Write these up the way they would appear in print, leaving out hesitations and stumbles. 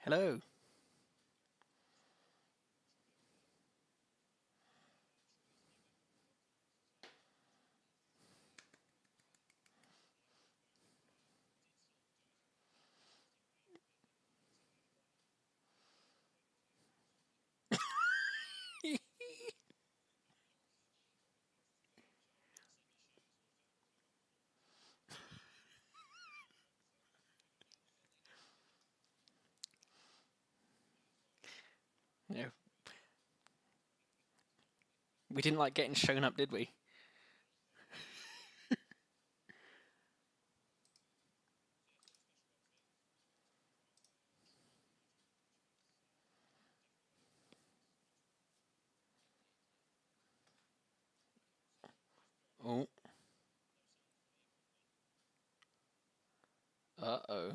Hello. Yeah, we didn't like getting shown up, did we? Oh, uh-oh.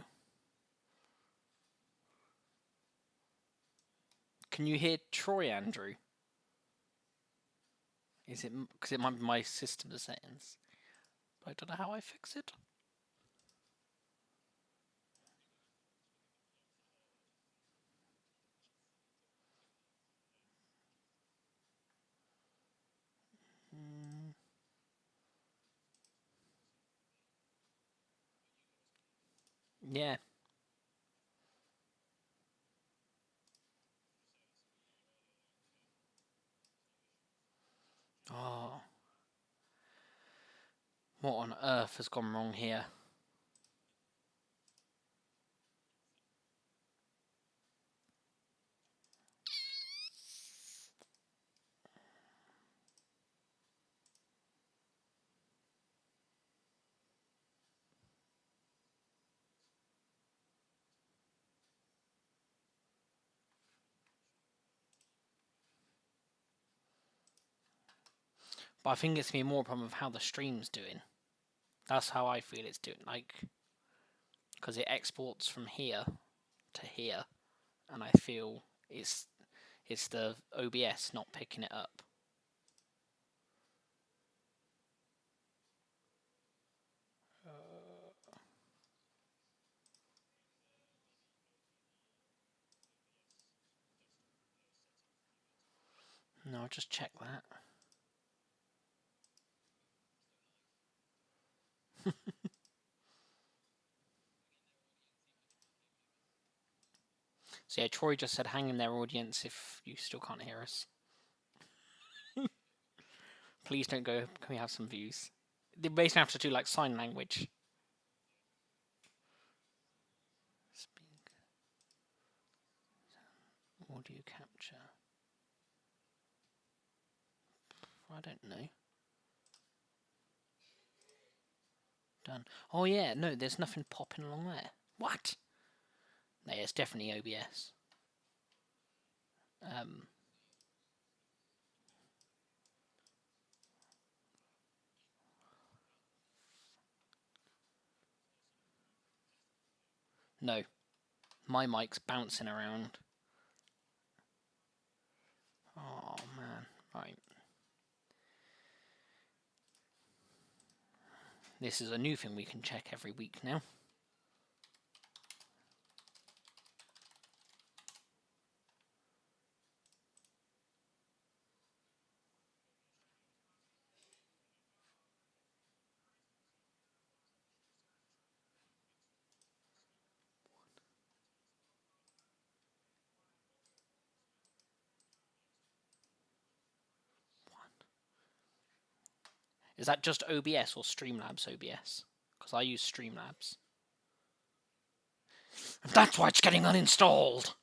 Can you hear Troy, Andrew? Is it because it might be my system settings? But I don't know how I fix it. Mm, yeah. Oh, what on earth has gone wrong here? But I think it's gonna be more a problem of how the stream's doing. That's how I feel it's doing. Like, because it exports from here to here, and I feel it's the OBS not picking it up. No, I'll just check that. So yeah, Troy just said hang in there, audience, if you still can't hear us. Please don't go. Can we have some views? They basically have to do like sign language. Speak. Audio capture. I don't know. Done. Oh yeah, no, there's nothing popping along there. What? No, yeah, it's definitely OBS. Um, no, my mic's bouncing around. Oh man, right. This is a new thing we can check every week now. Is that just OBS or Streamlabs OBS? Because I use Streamlabs. And that's why it's getting uninstalled!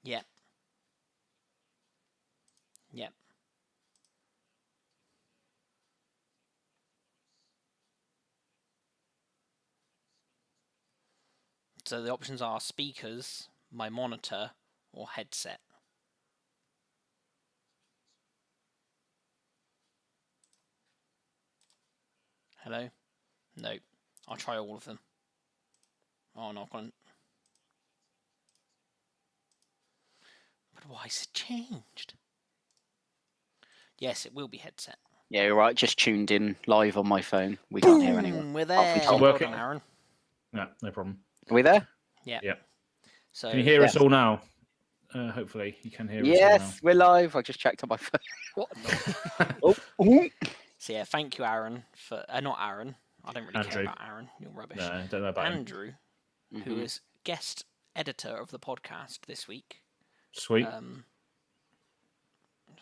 Yep. Yep. So the options are speakers, my monitor, or headset. Hello? Nope. I'll try all of them. Oh no, I've gone. But why is it changed? Yes, it will be headset. Yeah, you're right. Just tuned in live on my phone. We can't hear anyone. We're Off we there. top. Well Working. done, Aaron. No problem. Are we there? Yeah. Yeah. So Can you hear us Yes. all now? Hopefully you can hear us Yes, we're live. I just checked on my phone. what? Oh, ooh. So yeah, thank you, Aaron, for not Aaron. I don't really care Andrew. about Aaron. You're rubbish. all now. No, don't know about him. Andrew, who is guest editor of the podcast this week. Sweet.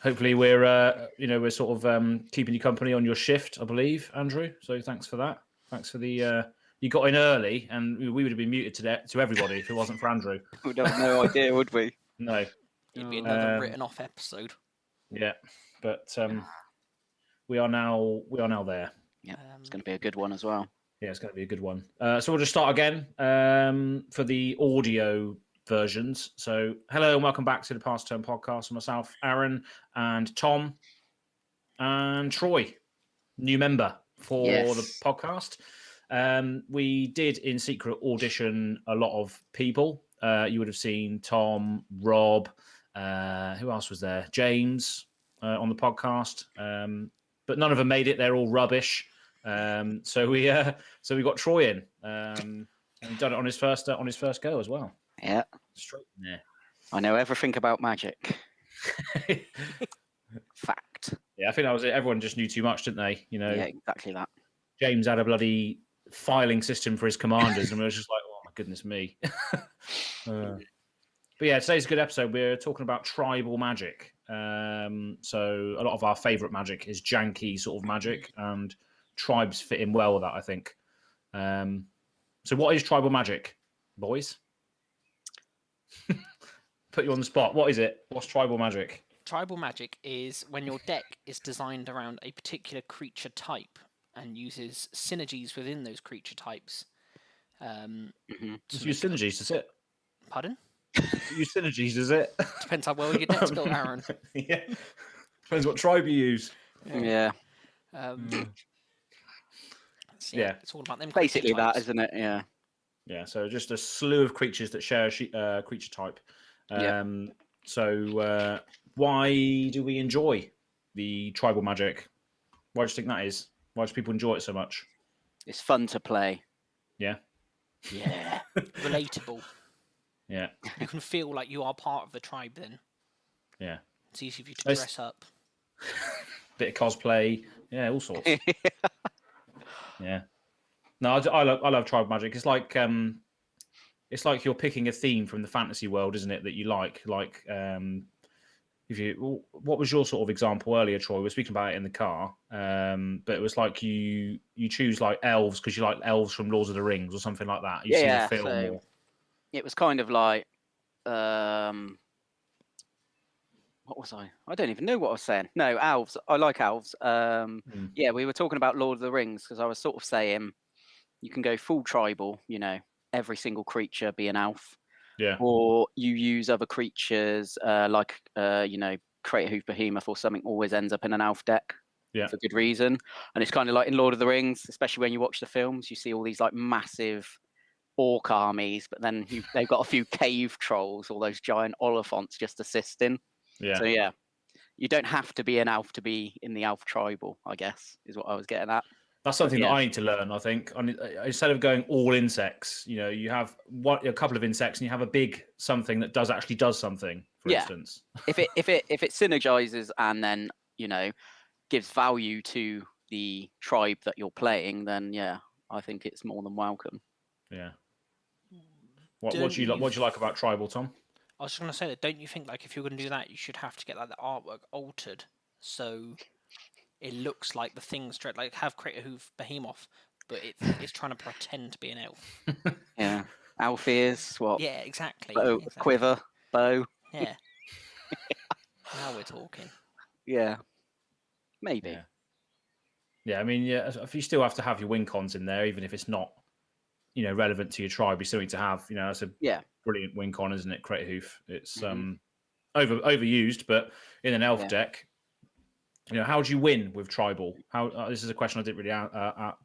Hopefully we're sort of keeping you company on your shift, I believe, Andrew. So thanks for that. Thanks for the you got in early, and we would have been muted to everybody if it wasn't for Andrew. We'd have no idea, would we? No. It'd be another written off episode. Yeah, but we are now there. Yeah, it's going to be a good one as well. Yeah, it's going to be a good one. So we'll just start again for the audio versions. So hello and welcome back to the Past Turn podcast with myself, Aaron, and Tom, and Troy, new member for the podcast. We did in secret audition a lot of people. You would have seen Tom, Rob, who else was there? James on the podcast, but none of them made it. They're all rubbish. So we got Troy in, and he done it on his first go as well. Yeah, Straight in there. I know everything about magic. Fact. Yeah, I think that was it. Everyone just knew too much, didn't they? You know, Yeah, exactly that. James had a bloody filing system for his commanders, and we were just like, oh my goodness me. But yeah, today's a good episode. We're talking about tribal magic. So a lot of our favourite magic is janky sort of magic, and tribes fit in well with that, I think. So what is tribal magic, boys? Put you on the spot. What is it? What's tribal magic? Tribal magic is when your deck is designed around a particular creature type and uses synergies within those creature types. Just use synergies, is it? Pardon? Use synergies, is it? Depends how well your deck's built, Aaron. Yeah. Depends what tribe you use. Yeah. So Yeah. It's all about them. Basically creature that, types. isn't it? Yeah. Yeah, so just a slew of creatures that share a creature type. So why do we enjoy the tribal magic? Why do you think that is? Why do people enjoy it so much? It's fun to play. Yeah. Yeah. Relatable. Yeah. You can feel like you are part of the tribe then. Yeah. It's easy for you to It's- dress up. Bit of cosplay. Yeah, all sorts. Yeah. No, I love tribal magic. It's like you're picking a theme from the fantasy world, isn't it? That you like. Like, what was your sort of example earlier, Troy? We were speaking about it in the car, but it was like you choose like elves because you like elves from Lord of the Rings or something like that. You see the film. so or... it was kind of like what was I? I don't even know what I was saying. No, elves. I like elves. Yeah, we were talking about Lord of the Rings because I was sort of saying you can go full tribal, you know, every single creature be an elf. Yeah. Or you use other creatures like, you know, Creator Hoof Behemoth or something always ends up in an elf deck for good reason. And it's kind of like in Lord of the Rings, especially when you watch the films, you see all these like massive orc armies, but then they've got a few cave trolls, all those giant Oliphants just assisting. Yeah. So yeah, you don't have to be an elf to be in the elf tribal, I guess, is what I was getting at. That's something that I need to learn, I think. Instead of going all insects, you know, you have a couple of insects and you have a big something that actually does something, for instance. If it synergizes and then, you know, gives value to the tribe that you're playing, then yeah, I think it's more than welcome. Yeah. What do you like about tribal, Tom? I was just going to say that. Don't you think like if you're going to do that, you should have to get like the artwork altered so it looks like the thing straight, like have Creator Hoof Behemoth, but it's trying to pretend to be an elf. Yeah, elf ears, what? Yeah, exactly. Quiver, bow. Yeah. Now we're talking. Yeah, maybe. Yeah, I mean, if you still have to have your win cons in there, even if it's not relevant to your tribe, be something to have. That's a brilliant win con, isn't it? Crater Hoof. It's overused, but in an elf deck, how do you win with tribal? How this is a question I didn't really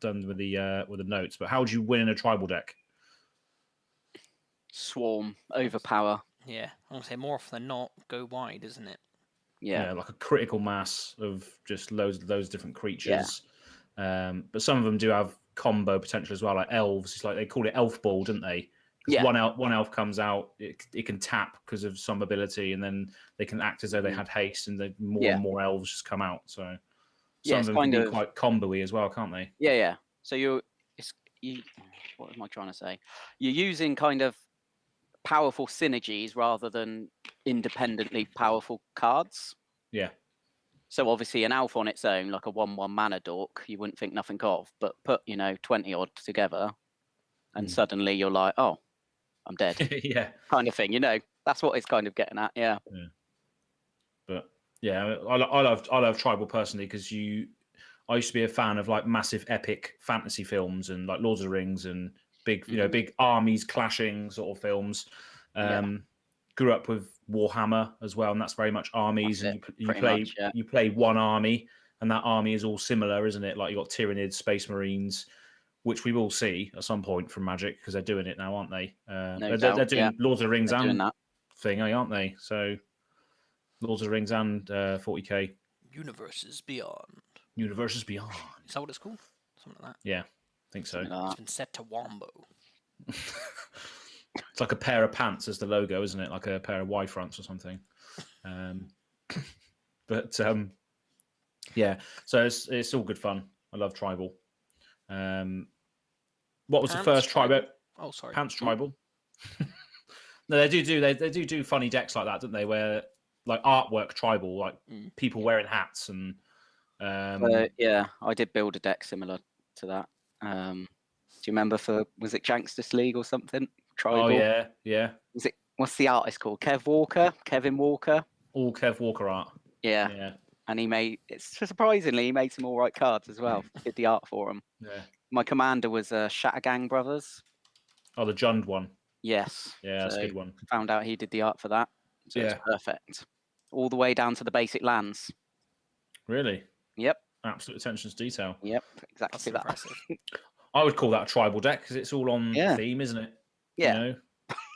done with the notes, but how do you win in a tribal deck? Swarm, overpower. Yeah, I'm gonna say more often than not, go wide, isn't it? Yeah, like a critical mass of just loads of those different creatures. But some of them do have combo potential as well, like elves. It's like they call it elf ball, didn't they? Because one elf comes out, it can tap because of some ability, and then they can act as though they had haste, and more and more elves just come out. So some of them can be quite combo-y as well, can't they? Yeah. So what am I trying to say? You're using kind of powerful synergies rather than independently powerful cards. Yeah. So obviously an elf on its own, like a 1/1 mana dork, you wouldn't think nothing of, but put 20 odd together, and suddenly you're like, oh, I'm dead. Yeah. Kind of thing, that's what it's kind of getting at. Yeah. But yeah, I love tribal personally because I used to be a fan of like massive epic fantasy films and like Lord of the Rings and big big armies clashing sort of films. Grew up with Warhammer as well, and that's very much armies, and you play one army, and that army is all similar, isn't it? Like you got Tyranids, Space Marines, which we will see at some point from Magic because they're doing it now, aren't they? They're doing Lord of the Rings and that thing, aren't they? So Lord of the Rings and 40k. Universes Beyond. Universes Beyond. Is that what it's called? Something like that. Yeah, I think so. It's been set to Wombo. It's like a pair of pants as the logo, isn't it? Like a pair of Y fronts or something. Yeah. So it's all good fun. I love tribal. What was the first tribal? Oh, sorry. Pants tribal. No, they do funny decks like that, don't they? Where like artwork tribal, like people wearing hats and. Yeah, I did build a deck similar to that. Do you remember was it Janksters League or something? Tribal. Oh yeah. What's the artist called? Kevin Walker. All Kev Walker art. Yeah. And he made surprisingly some all right cards as well. Did the art for him. Yeah. My commander was Shattergang Brothers. Oh, the Jund one. Yes. Yeah, that's a good one. Found out he did the art for that. So it's perfect. All the way down to the basic lands. Really? Yep. Absolute attention to detail. Yep, exactly that. Impressive. I would call that a tribal deck because it's all on theme, isn't it? Yeah.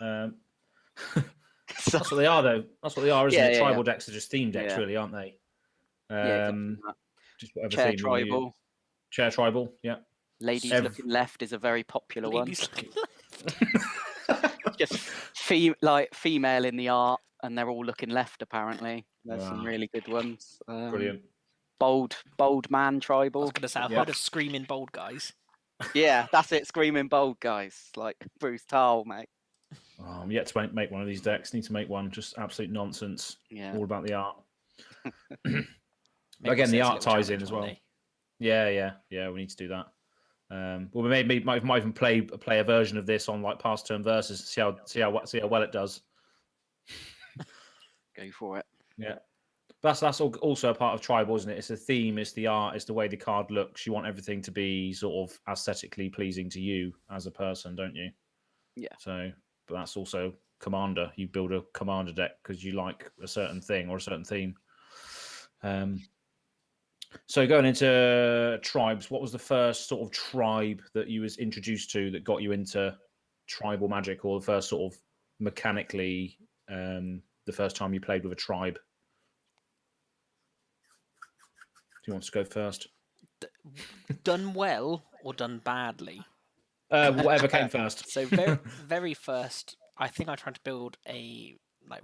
That's what they are, though. That's what they are, isn't it? Tribal decks are just theme decks, really, aren't they? Just whatever Chair theme tribal. Chair tribal, yeah. Ladies Looking Left is a very popular one. Just female in the art, and they're all looking left. Apparently, there's some really good ones. Brilliant. Bold man tribal. I was going to say, I've heard of screaming bold guys. Yeah, that's it. Screaming bold guys like Bruce Tarl, mate. Oh, I'm yet to make one of these decks. Need to make one. Just absolute nonsense. Yeah. All about the art. Again, the art ties in as well. Yeah. We need to do that. Well, we might even play a version of this on like past turn versus see how well it does. Go for it. Yeah. That's also a part of tribal, isn't it? It's the theme, it's the art, it's the way the card looks. You want everything to be sort of aesthetically pleasing to you as a person, don't you? Yeah. So, but that's also commander. You build a commander deck because you like a certain thing or a certain theme. So going into tribes, what was the first sort of tribe that you was introduced to that got you into tribal magic, or the first sort of mechanically the first time you played with a tribe? Do you want to go first? Done well or done badly? Whatever came first. So very first, I think I tried to build a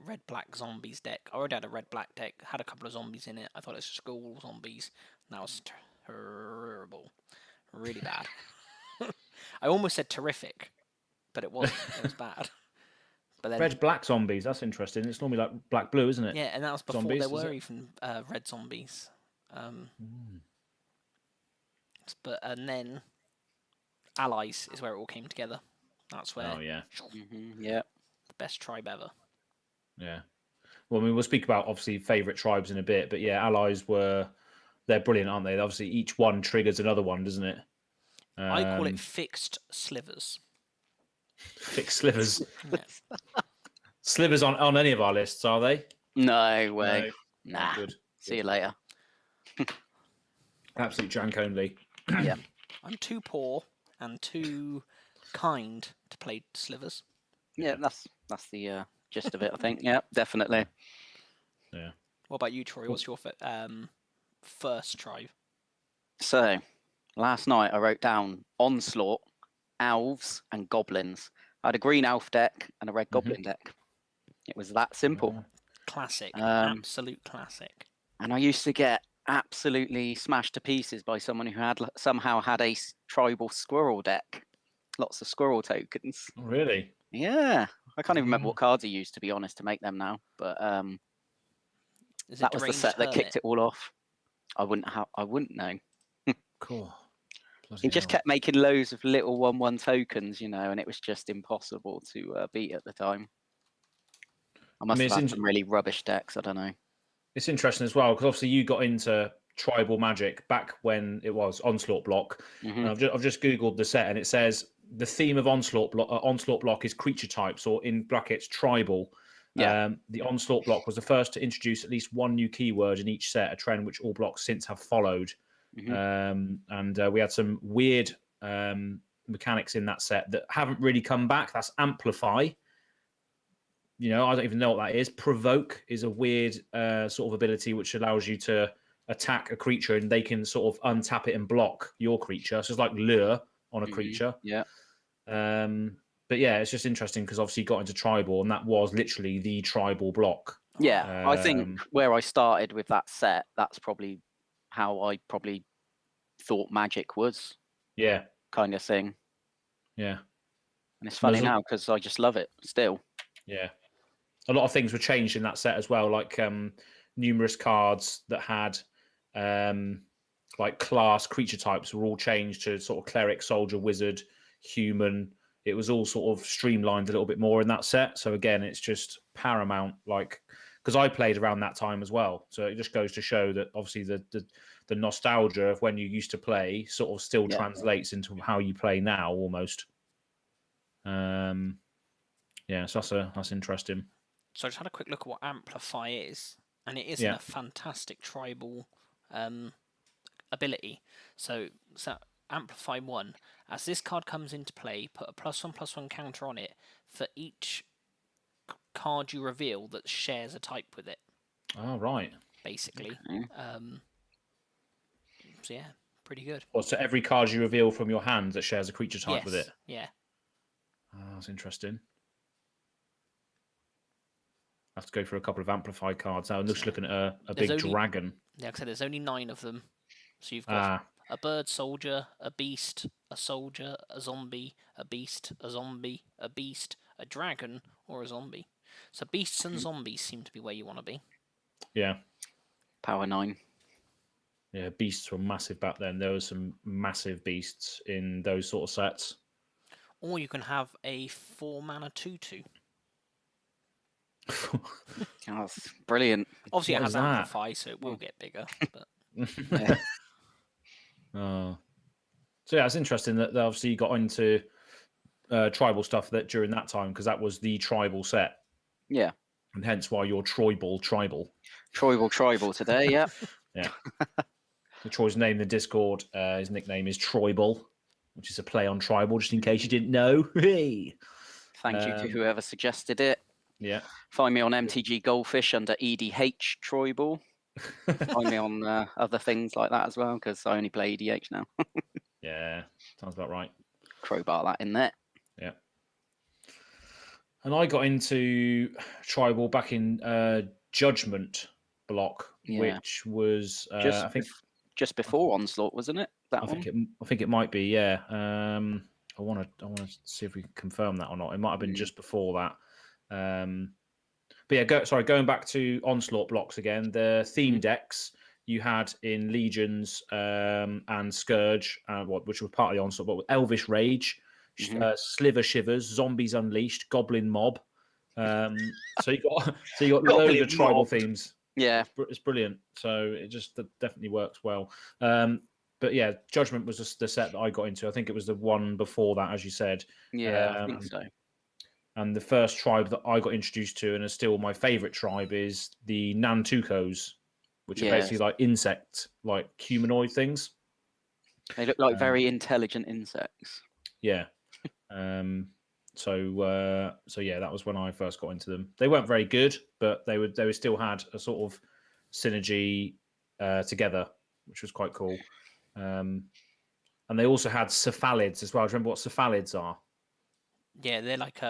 red-black zombies deck. I already had a red-black deck, had a couple of zombies in it. I thought it was just all zombies. That was terrible. Really bad. I almost said terrific, but it wasn't. It was bad. But then, red-black zombies, that's interesting. It's normally like black-blue, isn't it? Yeah, and that was before zombies, there were even red zombies. But and then Allies is where it all came together. That's where. Oh yeah. Yeah. The best tribe ever. Yeah. Well, I mean, we'll speak about obviously favorite tribes in a bit, but yeah, Allies they're brilliant, aren't they? Obviously, each one triggers another one, doesn't it? I call it fixed slivers. Fix slivers. Yeah. Slivers on any of our lists, are they? No way. No. Nah. Good. See you later. Absolute jank only. Yeah. I'm too poor and too kind to play slivers. Yeah, that's the gist of it, I think. Yeah, definitely. Yeah. What about you, Troy? What's your first tribe? So, last night I wrote down Onslaught, Elves, and Goblins. I had a green elf deck and a red goblin deck. It was that simple. Classic. Absolute classic. And I used to get absolutely smashed to pieces by someone who had somehow had a tribal squirrel deck. Lots of squirrel tokens. Really? Yeah. I can't even remember what cards he used, to be honest, to make them now. But that was the set that kicked it all off. I wouldn't know. Cool. He just kept making loads of little 1/1 tokens, and it was just impossible to beat at the time. I must have had some really rubbish decks. I don't know. It's interesting as well because obviously you got into tribal magic back when it was Onslaught Block. And I've just googled the set and it says the theme of Onslaught Block is creature types, or in brackets tribal. Yeah. The Onslaught Block was the first to introduce at least one new keyword in each set, a trend which all blocks since have followed. And we had some weird mechanics in that set that haven't really come back. That's Amplify. I don't even know what that is. Provoke is a weird sort of ability which allows you to attack a creature and they can sort of untap it and block your creature. So it's like Lure on a creature. Yeah. But yeah, it's just interesting because obviously you got into tribal and that was literally the tribal block. Yeah, I think where I started with that set, that's probably how I probably thought Magic was. Yeah. Kind of thing. Yeah. And it's funny now because I just love it still. Yeah. A lot of things were changed in that set as well, like numerous cards that had like class creature types were all changed to sort of cleric, soldier, wizard, human. It was all sort of streamlined a little bit more in that set. So again, it's just paramount, like because I played around that time as well. So it just goes to show that obviously the nostalgia of when you used to play sort of still translates into how you play now almost. Yeah, so that's interesting. So I just had a quick look at what Amplify is, and it isn't a fantastic tribal ability. So Amplify 1, as this card comes into play, put a +1/+1 counter on it for each card you reveal that shares a type with it. Oh, right. Basically. So yeah, pretty good. Well, so every card you reveal from your hand that shares a creature type with it? Yeah. Oh, that's interesting. I have to go for a couple of Amplify cards now. I'm just looking at a big dragon. Yeah, like I said, there's only 9 of them. So you've got a bird soldier, a beast, a soldier, a zombie, a beast, a zombie, a beast, a dragon, or a zombie. So beasts and zombies seem to be where you want to be. Yeah. Power 9. Yeah, beasts were massive back then. There were some massive beasts in those sort of sets. Or you can have a 4-mana 2/2. Oh, that's brilliant. Obviously, it has Amplify, so it will get bigger. But So yeah, it's interesting that obviously you got into tribal stuff that during that time because that was the tribal set. Yeah, and hence why you're tribal today. Yeah, yeah. So Troy's name in the Discord, his nickname is Troibal, which is a play on tribal, just in case you didn't know. Hey. Thank you to whoever suggested it. Yeah. Find me on MTG Goldfish under EDH Troibal. Find me on other things like that as well, because I only play EDH now. Yeah, sounds about right. Crowbar that in there. Yeah. And I got into tribal back in Judgment Block, which was I think just before Onslaught, wasn't it? I think it might be. Yeah. I want to see if we can confirm that or not. It might have been just before that. But yeah, going back to Onslaught blocks again, the theme decks you had in Legions and Scourge, which were part of the Onslaught, but with Elvish Rage, Sliver Shivers, Zombies Unleashed, Goblin Mob. So you got loads of tribal themes. Yeah, it's brilliant. So it just definitely works well. But yeah, Judgment was the set that I got into. I think it was the one before that, as you said. Yeah, I think so. And the first tribe that I got introduced to, and is still my favourite tribe, is the Nantukos, which are basically like insect, like humanoid things. They look like very intelligent insects. Yeah. So yeah, that was when I first got into them. They weren't very good, but they still had a sort of synergy together, which was quite cool. And they also had cephalids as well. Do you remember what cephalids are? Yeah, they're like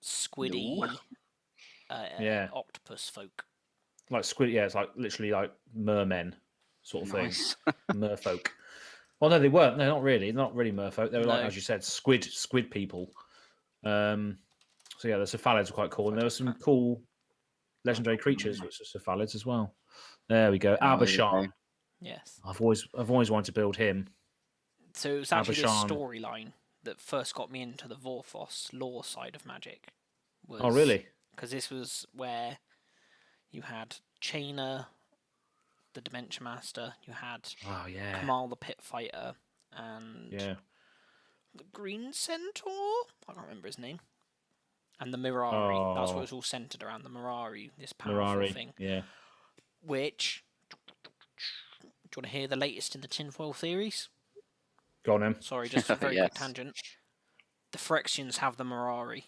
squiddy octopus folk. Like squid, yeah, it's like literally like mermen sort of thing. Merfolk. Well, no, they weren't. No, not really. Not really merfolk. They were like, as you said, squid people. So yeah, the cephalids were quite cool, and there were some cool legendary creatures which are cephalids as well. There we go. Abishan. Yes. I've always wanted to build him. So it was actually this storyline that first got me into the Vorthos lore side of Magic. Oh, really? Because this was where you had Chainer, the Dementia Master, you had Kamal the Pit Fighter, and the Green Centaur? I can't remember his name. And the Mirari. That's what it was all centered around, the Mirari, this powerful thing. Yeah. Which, do you want to hear the latest in the tinfoil theories? Go on, then. Sorry, just a very quick tangent. The Phyrexians have the Mirari.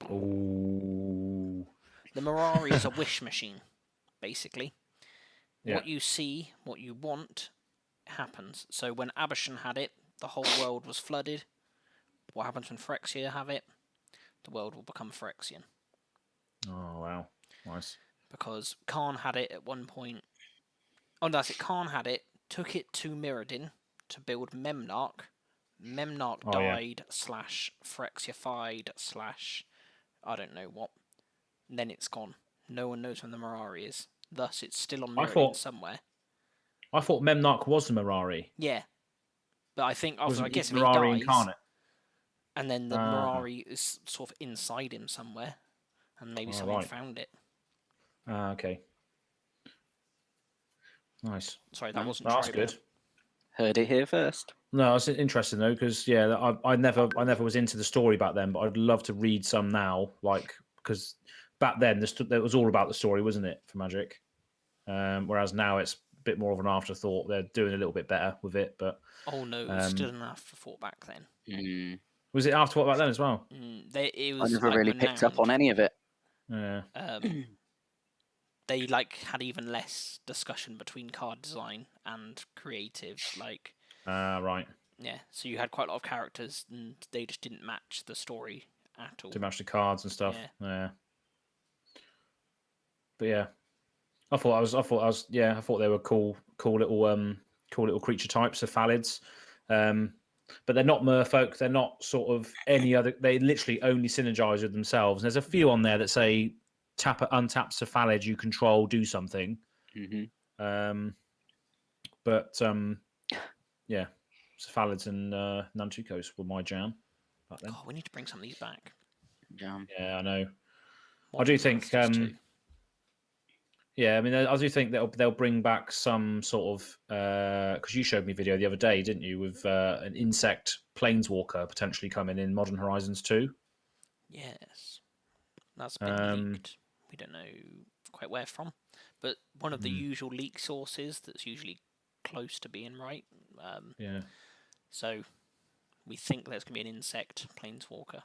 Ooh. The Mirari is a wish machine, basically. Yeah. What you see, what you want, happens. So when Abishan had it, the whole world was flooded. What happens when Phyrexia have it? The world will become Phyrexian. Oh, wow. Nice. Because Khan had it at one point. Oh, that's it. Khan had it, took it to Mirrodin to build Memnarch. Memnarch died / Phyrexiafied / I don't know what. And then it's gone. No one knows when the Mirari is. Thus, it's still on Mirrodin somewhere. I thought Memnarch was the Mirari. Yeah. But I think, I guess if Mirari he dies, incarnate. And then the Mirari is sort of inside him somewhere. And maybe someone found it. Okay. Nice. Sorry, that wasn't That's good. Heard it here first. No, it's interesting though, because I never was into the story back then, but I'd love to read some now, like because back then it was all about the story, wasn't it, for Magic? Whereas now it's a bit more of an afterthought. They're doing a little bit better with it, but oh no, it was still an afterthought back then. Was it afterthought back then as well? It was. I never really picked up on any of it. Yeah. They had even less discussion between card design and creative, right. Yeah, so you had quite a lot of characters, and they just didn't match the story at all. To match the cards and stuff. Yeah. But yeah, I thought they were cool little creature types, cephalids. But they're not merfolk. They're not sort of any other. They literally only synergize with themselves. And there's a few on there that say untap cephalid you control, do something. Mm-hmm. Yeah, cephalids and Nantukos were my jam back then. Oh, we need to bring some of these back. Jam. Yeah, I know. I do think. Yeah, I mean, I do think they'll bring back some sort of because you showed me a video the other day, didn't you, with an insect planeswalker potentially coming in Modern Horizons 2. Yes, that's been leaked. We don't know quite where from, but one of the usual leak sources that's usually close to being right. Yeah. So we think there's going to be an insect planeswalker.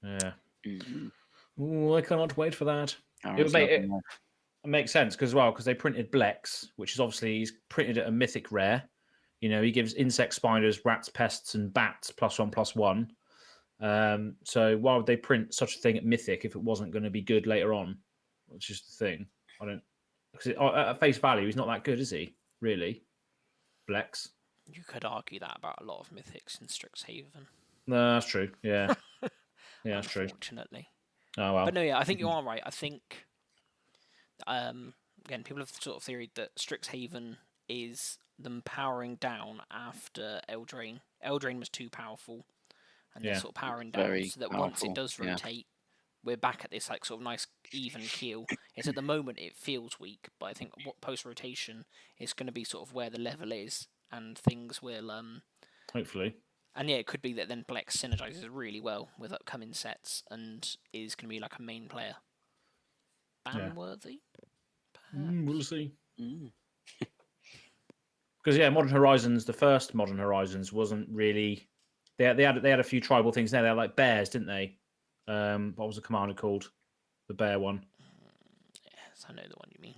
Yeah. Mm-hmm. Ooh, I cannot wait for that. It makes sense because they printed Blex, which is obviously he's printed at a mythic rare. You know, he gives insect, spiders, rats, pests, and bats +1/+1. So why would they print such a thing at mythic if it wasn't going to be good later on? Which is the thing. I don't because at face value, he's not that good, is he? Really, Blex. You could argue that about a lot of mythics in Strixhaven. No, that's true. Yeah, yeah, that's true. Unfortunately. Oh well. But no, yeah, I think you are right. I think. Again, people have sort of theoried that Strixhaven is them powering down after Eldraine. Eldraine was too powerful, and they're sort of powering down so that once it does rotate, we're back at this sort of nice even keel. It's at the moment it feels weak, but I think what post rotation is going to be sort of where the level is, and things will hopefully And yeah, it could be that then Blex synergizes really well with upcoming sets and is going to be like a main player. Ban-worthy? We'll see. Mm. Because Modern Horizons, the first Modern Horizons wasn't really. They had a few tribal things there. They had like bears, didn't they? What was the commander called? The bear one. Yes, I know the one you mean.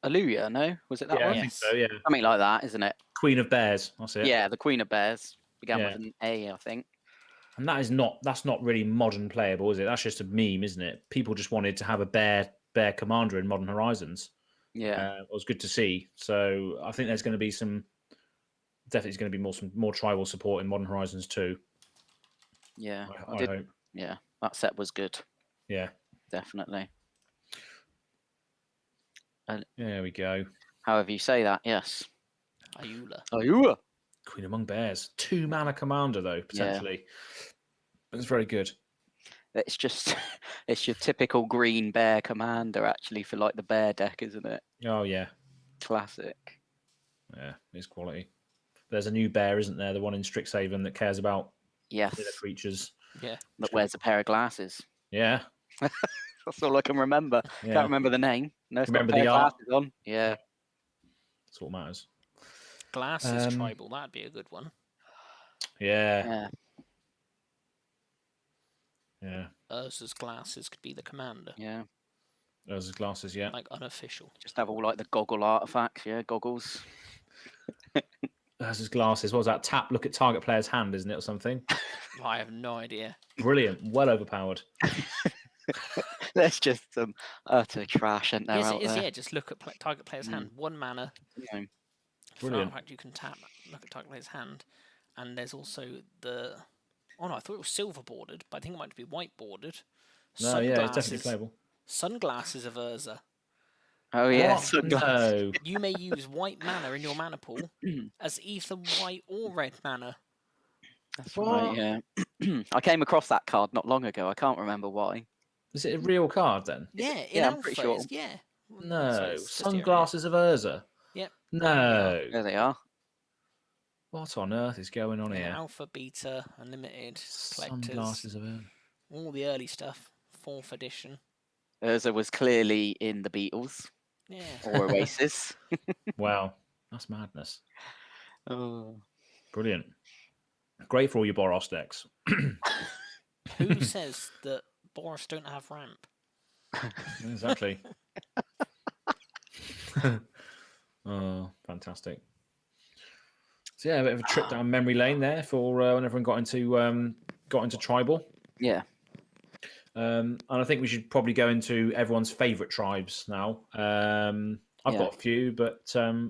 Aluya, no? Was it that one? I think so, yeah. Something like that, isn't it? Queen of Bears, that's it. Yeah, the Queen of Bears. Began with an A, I think. And that's not really modern playable, is it? That's just a meme, isn't it? People just wanted to have a bear commander in Modern Horizons. Yeah. It was good to see. So I think there's going to be definitely going to be more tribal support in Modern Horizons 2. Yeah. I hope. Yeah, that set was good. Yeah. Definitely. There we go. However you say that, yes. Ayula. Queen Among Bears. 2 mana commander, though, potentially. Yeah. It's very good. It's just, it's your typical green bear commander, actually, for like the bear deck, isn't it? Oh, yeah. Classic. Yeah, it's quality. There's a new bear, isn't there? The one in Strixhaven that cares about creatures. Yeah. That wears a pair of glasses. Yeah. That's all I can remember. Yeah. Can't remember the name. No, remember the art. Glasses on. Yeah. That's what matters. Glasses tribal, that'd be a good one. Yeah. Urza's glasses could be the commander. Yeah. Urza's glasses, yeah. Like unofficial. Just have all like the goggle artifacts, goggles. Urza's glasses. What was that? Tap, look at target player's hand, isn't it, or something? I have no idea. Brilliant. Well overpowered. There's just some utter trash, and there. Yeah, just look at target player's hand. 1 mana. Yeah. Brilliant. In fact, you can tap, look at target player's hand, and there's also the. Oh no, I thought it was silver bordered, but I think it might be white bordered. No, yeah, it's definitely playable. Sunglasses of Urza. Oh yeah, no. You may use white mana in your mana pool as either white or red mana. That's right. Yeah, I came across that card not long ago. I can't remember why. Is it a real card then? Yeah, I'm pretty sure. Yeah. No, Sunglasses of Urza. Yep. No. There they are. What on earth is going on here? Alpha, Beta, Unlimited, Collectors. Sunglasses of Urza. All the early stuff. 4th edition. Urza was clearly in the Beatles. Yeah. Or Oasis. Wow, that's madness. Oh. Brilliant. Great for all your Boros decks. Who says that Boros don't have ramp? Exactly. Oh, fantastic. So yeah, a bit of a trip down memory lane there for when everyone got into tribal. Yeah. And I think we should probably go into everyone's favourite tribes now. I've got a few, but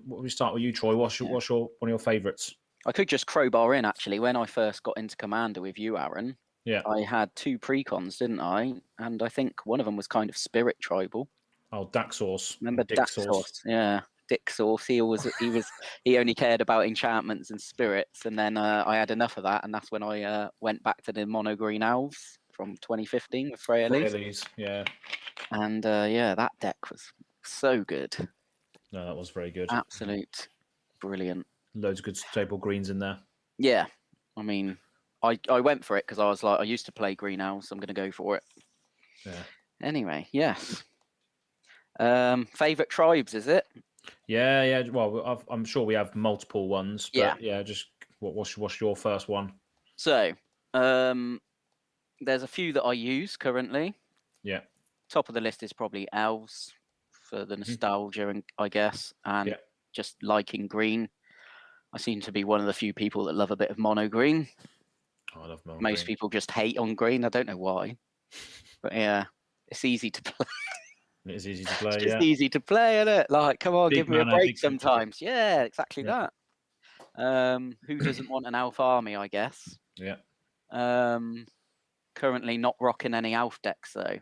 we start with you, Troy. What's one of your favourites? I could just crowbar in actually. When I first got into Commander with you, Aaron, I had 2 precons, didn't I? And I think one of them was kind of Spirit Tribal. Oh, Daxos. Remember Daxos? Yeah, Dixos. He only cared about enchantments and spirits, and then I had enough of that, and that's when I went back to the Mono Green Elves from 2015 with Freyalise. Yeah. And that deck was so good. No, that was very good. Absolute brilliant. Loads of good stable greens in there. Yeah, I mean, I went for it because I was like, I used to play Green Elves, so I'm going to go for it. Yeah. Anyway, yes. Favorite tribes, is it? Yeah. Well, I'm sure we have multiple ones, but just what's your first one? So, there's a few that I use currently. Yeah. Top of the list is probably Elves for the nostalgia, and I guess, and just liking green. I seem to be one of the few people that love a bit of mono green. Oh, I love mono Most people just hate on green. I don't know why, but yeah, it's easy to play. It is easy to play. It's just easy to play, isn't it? Like, come on, give me a break sometimes. Simple. Yeah, exactly that. Who doesn't want an Elf army? I guess. Yeah. Currently not rocking any Elf decks though.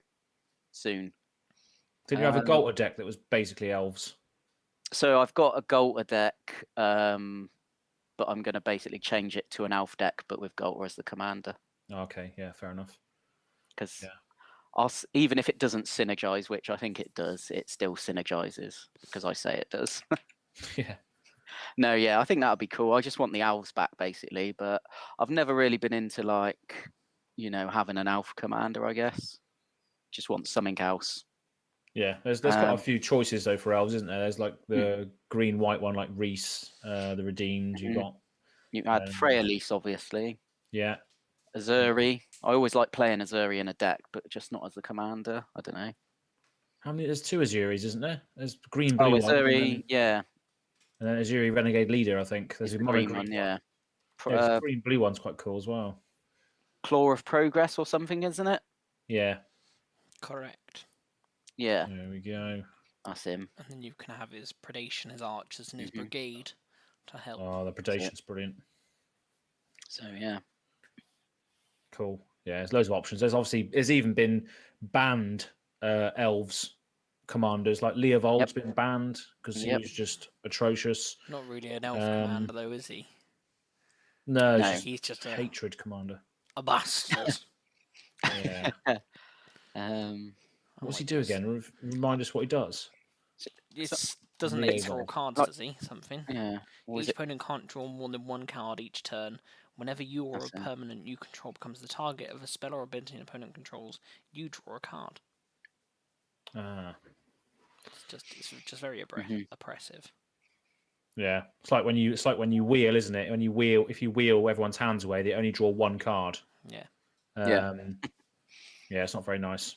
Soon. Didn't you have a Golter deck that was basically elves? So I've got a Golter deck, but I'm going to basically change it to an Elf deck, but with Golter as the commander. Okay, yeah, fair enough. Because even if it doesn't synergize, which I think it does, it still synergizes because I say it does. Yeah. No, yeah, I think that would be cool. I just want the elves back, basically. But I've never really been into like, having an elf commander. I guess just want something else. Yeah, there's quite a few choices though for elves, isn't there? There's like the green white one, like Reese, the Redeemed. You got. You had Freyalise, obviously. Yeah. Azuri. I always like playing Azuri in a deck, but just not as a commander. I don't know. How many? There's 2 Azuris, isn't there? There's green, blue one. Azuri, yeah. And then Azuri Renegade Leader, I think. There's a mono green one. Yeah. The green blue one's quite cool as well. Claw of Progress or something, isn't it? Yeah. Correct. Yeah. There we go. That's him. And then you can have his predation, his archers, and his brigade to help. Oh, the predation's brilliant. So yeah. Cool. Yeah, there's loads of options. There's even been banned elves commanders, like Leovold's been banned because he was just atrocious. Not really an elf commander though, is he? No, he's just a hatred commander. A bastard. Yeah. What's he do again? Remind us what he does. Doesn't he draw cards, does he? Something. Yeah. Each opponent can't draw more than 1 card each turn. Whenever you or a permanent you control becomes the target of a spell or ability an opponent controls, you draw a card. It's just very oppressive. Yeah, it's like when you wheel, isn't it? When you wheel, if you wheel everyone's hands away, they only draw 1 card. Yeah. Yeah, it's not very nice.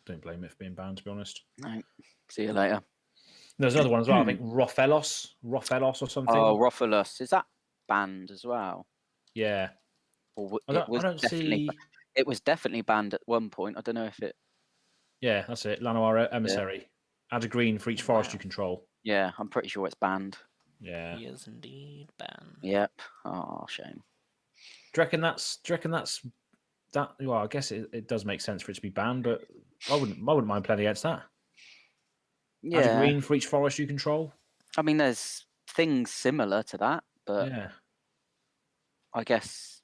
Don't blame it for being banned, to be honest. No. See you later. There's another one as well. I think Rofelos or something. Oh, Rofelos. Is that banned as well? Yeah. It was definitely banned at one point. I don't know if it. Yeah, that's it. Llanowar Emissary. Yeah. Add a green for each forest you control. Yeah, I'm pretty sure it's banned. Yeah. He is indeed banned. Yep. Oh, shame. Do you reckon that's that? Well, I guess it does make sense for it to be banned, but I wouldn't mind playing against that. Yeah. Add a green for each forest you control. I mean, there's things similar to that, but I guess.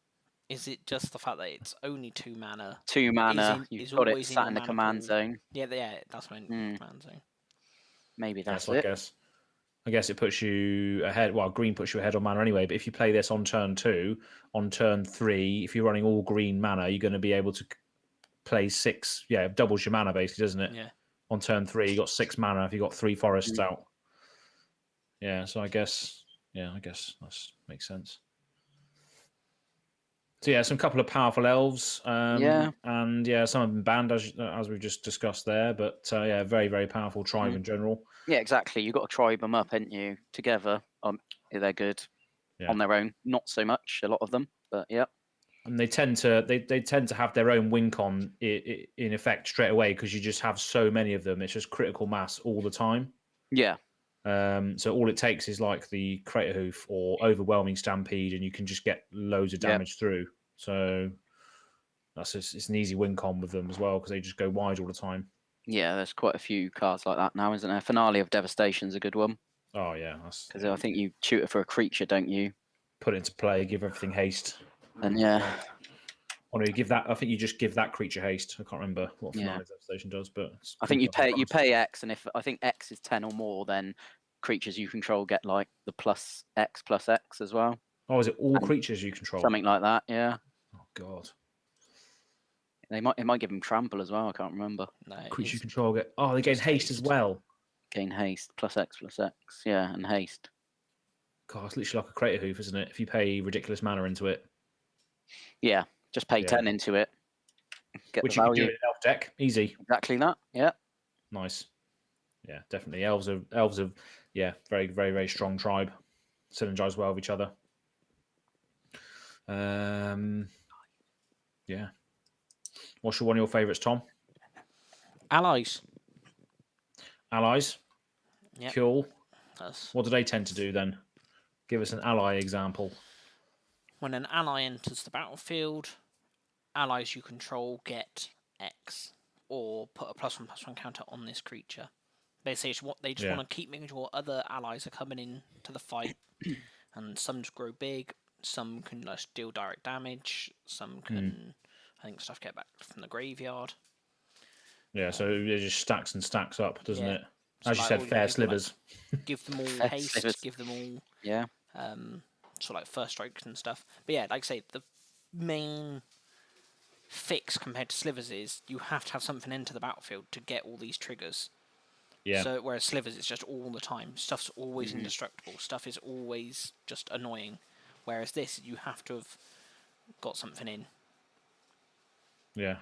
Is it just the fact that it's only 2 mana? 2 mana. You've got it sat in the command zone. Yeah, that's my command zone. Maybe that's it. I guess it puts you ahead. Well, green puts you ahead on mana anyway. But if you play this on turn 2, on turn 3, if you're running all green mana, you're going to be able to play 6. Yeah, it doubles your mana basically, doesn't it? Yeah. On turn 3, you got 6 mana if you got 3 forests out. Yeah. So I guess that makes sense. So yeah, some couple of powerful elves. And some have been banned as we've just discussed there. But very, very powerful tribe in general. Yeah, exactly. You've got to tribe them up, haven't you? Together. They're good. On their own. Not so much, a lot of them. But yeah. And they tend to have their own win con in effect straight away because you just have so many of them. It's just critical mass all the time. Yeah. So all it takes is like the Crater Hoof or Overwhelming Stampede, and you can just get loads of damage through. So it's an easy win con with them as well because they just go wide all the time. Yeah, there's quite a few cards like that now, isn't there? Finale of Devastation's a good one. Oh yeah, because I think you shoot it for a creature, don't you? Put it into play, give everything haste, and yeah. Or you give that. I think you just give that creature haste. I can't remember what Finale of Devastation does, but I think you pay X, and if I think X is 10 or more, then creatures you control get like the plus X as well. Oh, is it all creatures you control? Something like that, yeah. Oh God. It might give them trample as well. I can't remember. No, creature you control get. Oh, they gain haste as well. Gain haste plus X, yeah, and haste. God, it's literally like a Crater Hoof, isn't it? If you pay ridiculous mana into it. Yeah, just pay 10 into it. Get Which the value. You can do in an elf deck, easy. Exactly that. Yeah. Nice. Yeah, definitely. Elves are very, very, very strong tribe. Synergize well with each other. Yeah. What's one of your favourites, Tom? Allies. Yep. Cool. What do they tend to do then? Give us an ally example. When an ally enters the battlefield, allies you control get X, or put a +1/+1 counter on this creature. Basically, they just want to keep making sure other allies are coming in to the fight, and some just grow big, some can deal direct damage, some can, I think, get back from the graveyard. Yeah, so it just stacks and stacks up, doesn't it? So as you said, fair slivers. Give them all haste. Slivers. Give them all Yeah. sort of like first strikes and stuff. But yeah, like I say, the main fix compared to slivers is you have to have something into the battlefield to get all these triggers. Yeah. So whereas slivers, it's just all the time. Stuff's always indestructible. Stuff is always just annoying. Whereas this, you have to have got something in. Yeah.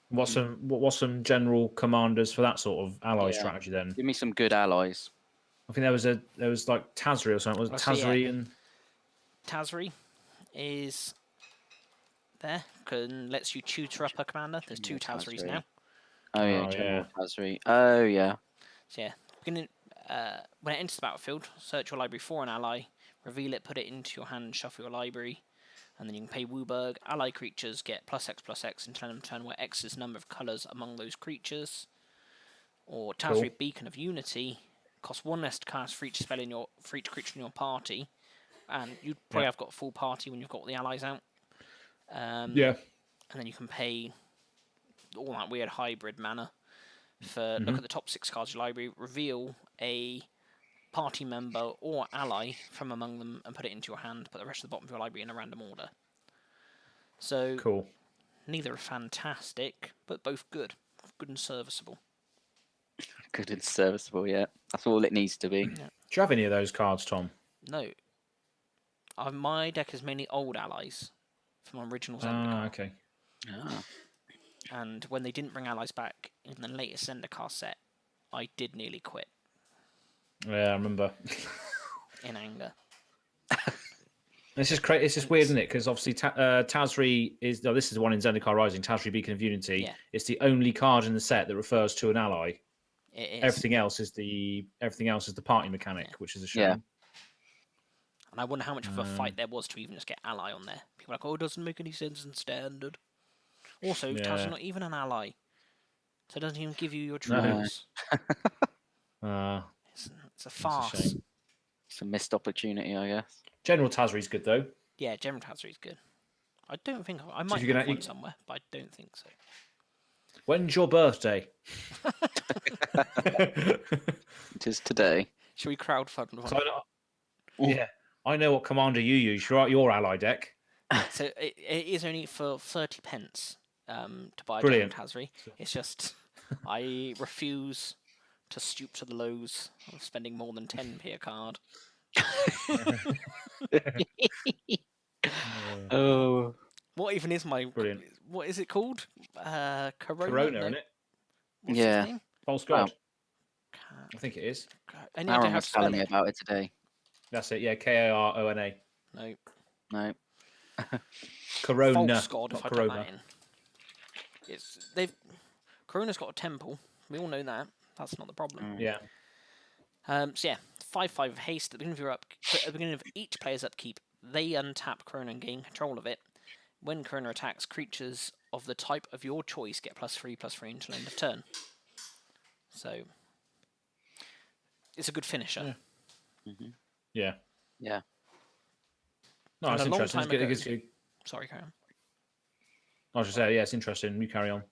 What's some general commanders for that sort of ally strategy then? Give me some good allies. I think there was like Tazri or something. Was it Tazri and Tazri is there and lets you tutor up a commander. There's two Tazris now. Oh yeah, General Tazri. Oh yeah. So yeah, when it enters the battlefield, search your library for an ally, reveal it, put it into your hand, shuffle your library, and then you can pay Wooburg. Ally creatures get +X/+X until end of turn, where X is the number of colours among those creatures. Or Tazri Beacon of Unity costs 1 less to cast for each spell for each creature in your party, and you'd probably have got a full party when you've got all the allies out. And then you can pay all that weird hybrid mana for look at the top 6 cards of your library, reveal a party member or ally from among them and put it into your hand, put the rest of the bottom of your library in a random order. So cool. Neither are fantastic, but both good and serviceable. Good and serviceable, yeah. That's all it needs to be. Yeah. Do you have any of those cards, Tom? No. My deck is mainly old allies from original Zendikar. Okay. And when they didn't bring allies back in the latest Zendikar set, I did nearly quit. Yeah, I remember. In anger. It's just crazy. It's just weird, isn't it? Because obviously Tazri is. No, this is the one in Zendikar Rising. Tazri Beacon of Unity. Yeah. It's the only card in the set that refers to an ally. It is. Everything else is the party mechanic, which is a shame. Yeah. And I wonder how much of a fight there was to even just get ally on there. People are like, oh, it doesn't make any sense in standard. Also, Tazri's not even an ally, so it doesn't even give you your tools. It's a farce. It's a shame. It's a missed opportunity, I guess. General Tazri's good though. Yeah, General Tazri's good. I don't think I might have one somewhere, but I don't think so. When's your birthday? It is today. Should we crowdfund one? Yeah, I know what commander you use. Your ally deck. So it is only for 30 pence to buy Brilliant. General Tazri. It's just I refuse to stoop to the lows of spending more than 10p a card. Oh. What even is my... Brilliant. What is it called? Corona, isn't it? What's his name? False God. I think it is. Aaron was telling me about it today. That's it, yeah. Karona. No. Corona. False God, if I put that in. Corona's got a temple. We all know that. That's not the problem. Yeah. So yeah, 5/5 of haste at the beginning of each player's upkeep. They untap Corona and gain control of it. When Corona attacks, creatures of the type of your choice get +3/+3 until end of turn. So it's a good finisher. Yeah. Yeah. No, it's interesting. Sorry, Karen. I was just saying, yeah, it's interesting. You carry on.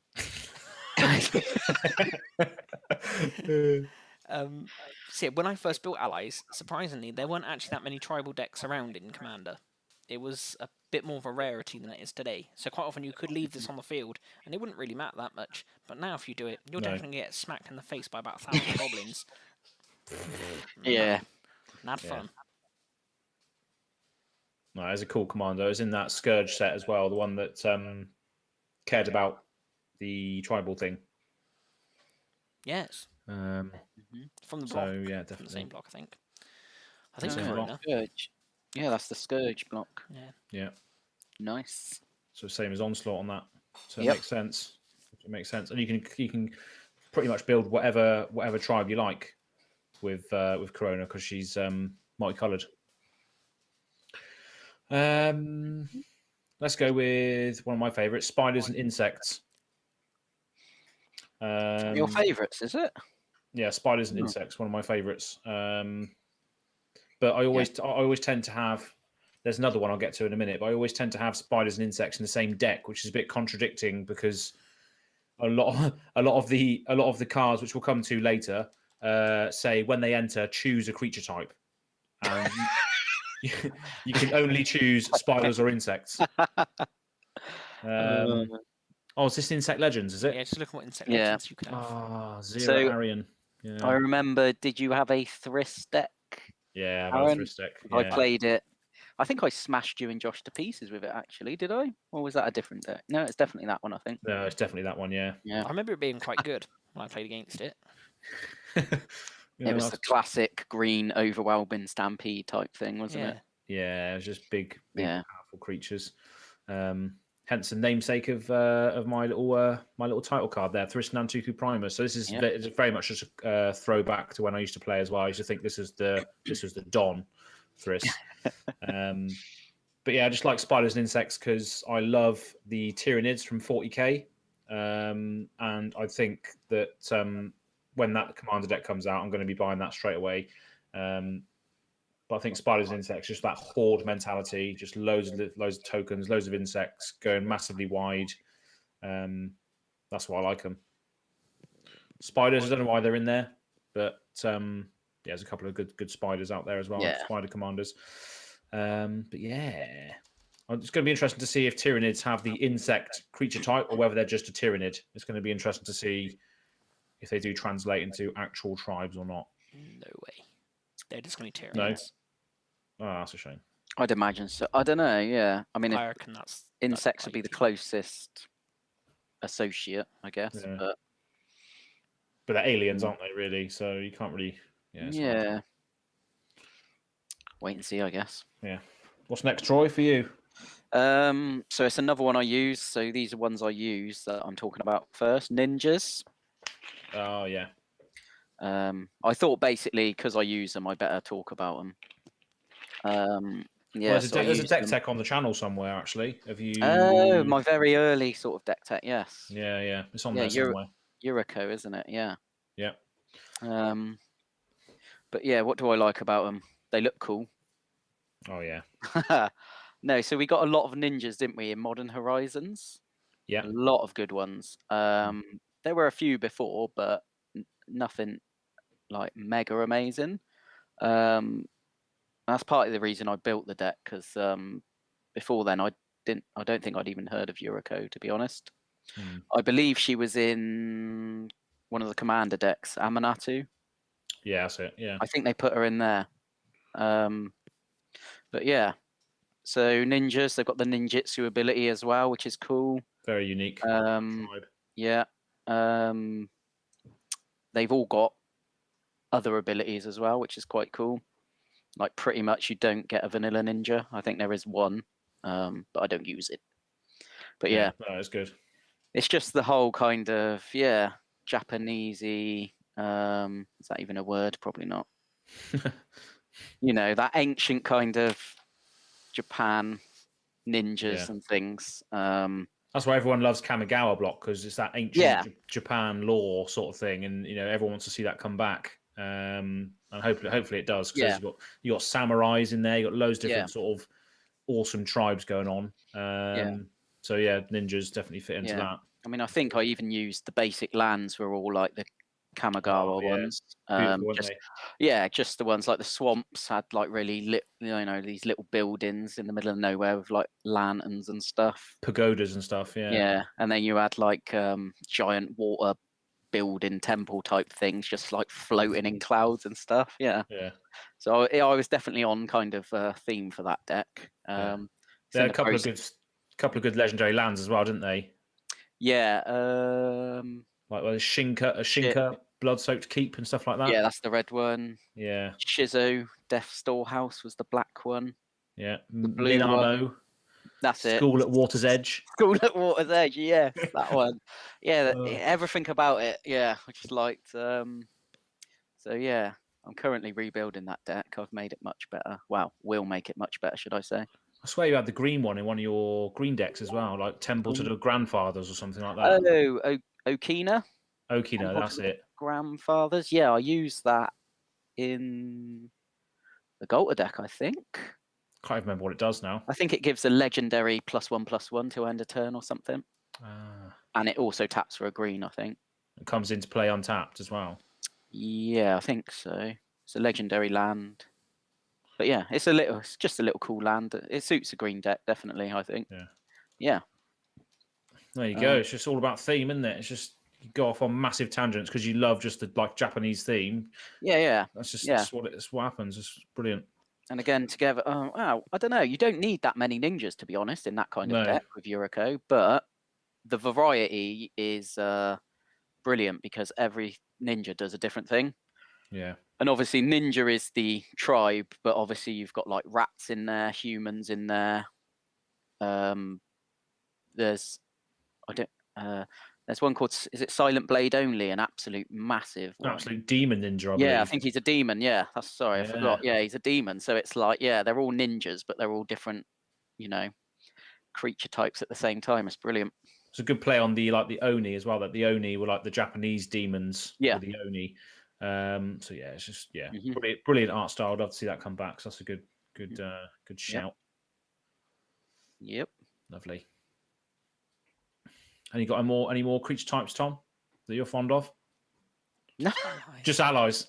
So yeah, when I first built allies, surprisingly, there weren't actually that many tribal decks around in Commander. It was a bit more of a rarity than it is today. So quite often you could leave this on the field, and it wouldn't really matter that much. But now if you do it, you'll definitely get smacked in the face by about 1,000 goblins. Yeah. Not fun. No, it's a cool commander. It's in that Scourge set as well, the one that cared about the tribal thing. Yes. From the block. So yeah, definitely from the same block, I think. I think Scourge. Yeah, that's the Scourge block. Yeah. Nice. So same as Onslaught on that. So it makes sense. It makes sense, and you can pretty much build whatever tribe you like with Corona because she's multicolored. Let's go with one of my favorites: spiders and insects. Your favourites, is it? Yeah, spiders and insects, one of my favourites. But I always tend to have. There's another one I'll get to in a minute, but I always tend to have spiders and insects in the same deck, which is a bit contradicting because a lot of the cards, which we'll come to later, say when they enter, choose a creature type, and you can only choose spiders or insects. Is this Insect Legends? Is it? Yeah, just look at what Insect Legends you could have. Zero Arian. Yeah. I remember. Did you have a Thriss deck? Yeah, I have a Thriss deck. Yeah. I played it. I think I smashed you and Josh to pieces with it. Actually, did I? Or was that a different deck? No, it's definitely that one. I think. No, it's definitely that one. Yeah. I remember it being quite good when I played against it. It was the classic green overwhelming stampede type thing, wasn't it? Yeah, it was just big powerful creatures. Hence the namesake of my little title card there, Thriss Nantuku Primus. So this is very much just a throwback to when I used to play as well. I used to think this was the Don Thriss. But yeah, I just like spiders and insects because I love the Tyranids from 40k, and I think that when that commander deck comes out, I'm going to be buying that straight away. But I think spiders and insects, just that horde mentality, just loads of tokens, loads of insects going massively wide. That's why I like them. Spiders, I don't know why they're in there, but there's a couple of good spiders out there as well. Spider commanders. But yeah, it's going to be interesting to see if Tyranids have the insect creature type or whether they're just a Tyranid. It's going to be interesting to see if they do translate into actual tribes or not. No way. They're just going to be Tyranids. No. Oh, that's a shame. I'd imagine so. I don't know. Yeah, I mean, I reckon insects would be the closest associate, I guess. Yeah. But they're aliens, aren't they? Really, so you can't really. Yeah. Wait and see, I guess. Yeah. What's next, Troy, for you? So it's another one I use. So these are ones I use that I'm talking about first. Ninjas. Oh yeah. I thought basically because I use them, I better talk about them. Yeah. There's a deck tech on the channel somewhere. Actually, have you? Oh, my very early sort of deck tech. Yes. Yeah. It's on there somewhere. Yuriko, isn't it? Yeah. Yeah. But yeah, what do I like about them? They look cool. Oh yeah. No, so we got a lot of ninjas, didn't we, in Modern Horizons? Yeah. A lot of good ones. There were a few before, but nothing like mega amazing. That's part of the reason I built the deck because before then I don't think I'd even heard of Yuriko, to be honest. I believe she was in one of the commander decks, Amanatu. Yeah, that's it. Yeah. I think they put her in there. But yeah. So ninjas, they've got the ninjutsu ability as well, which is cool. Very unique. Yeah. They've all got other abilities as well, which is quite cool. Like pretty much you don't get a vanilla ninja. I think there is one, but I don't use it. But yeah. That is good. It's just the whole kind of, Japanesey. Is that even a word? Probably not. That ancient kind of Japan ninjas and things. That's why everyone loves Kamigawa block because it's that ancient Japan lore sort of thing, and everyone wants to see that come back. And hopefully it does because you got samurais in there, you got loads of different sort of awesome tribes going on. So ninjas definitely fit into that. I mean, I think I even used the basic lands were all like the Kamigawa ones. Just the ones like the swamps had like really these little buildings in the middle of nowhere with like lanterns and stuff, pagodas and stuff. And then you had like giant water building temple type things just like floating in clouds and stuff. So I was definitely on kind of theme for that deck. They had a couple of good legendary lands as well, didn't they? Like Shinka, blood-soaked keep and stuff like that. Yeah, that's the red one. Yeah. Shizo, Death Storehouse was the black one. Yeah. The blue one. That's it. School at Water's Edge. School at Water's Edge, yes, that one. Everything about it, I just liked. So yeah, I'm currently rebuilding that deck. I've made it much better. Well, will make it much better, should I say. I swear you had the green one in one of your green decks as well, like Temple to the Grandfathers or something like that. Oh, Okina. Okina, that's it. Grandfathers. Yeah, I used that in the Golter deck, I think. Can't even remember what it does now. I think it gives a legendary +1/+1 to end a turn or something. And it also taps for a green, I think. It comes into play untapped as well. Yeah, I think so. It's a legendary land. But yeah, it's just a little cool land. It suits a green deck, definitely, I think. Yeah. There you go. It's just all about theme, isn't it? It's just you go off on massive tangents because you love just the like Japanese theme. Yeah. That's what happens. It's brilliant. And again, together, wow, I don't know. You don't need that many ninjas, to be honest, in that kind of deck with Yuriko, but the variety is brilliant because every ninja does a different thing. Yeah. And obviously, ninja is the tribe, but obviously you've got like rats in there, humans in there. There's one called, is it Silent Blade Only? An absolute massive one. Absolute demon ninja, I believe. I think he's a demon. Yeah, I forgot. Yeah, he's a demon. So it's like, they're all ninjas, but they're all different, creature types at the same time. It's brilliant. It's a good play on the Oni as well. That the Oni were like the Japanese demons. Yeah. The Oni. So yeah, it's just brilliant art style. I'd love to see that come back. So that's a good shout. Yep. Lovely. And you got any more creature types, Tom, that you're fond of? No, just allies.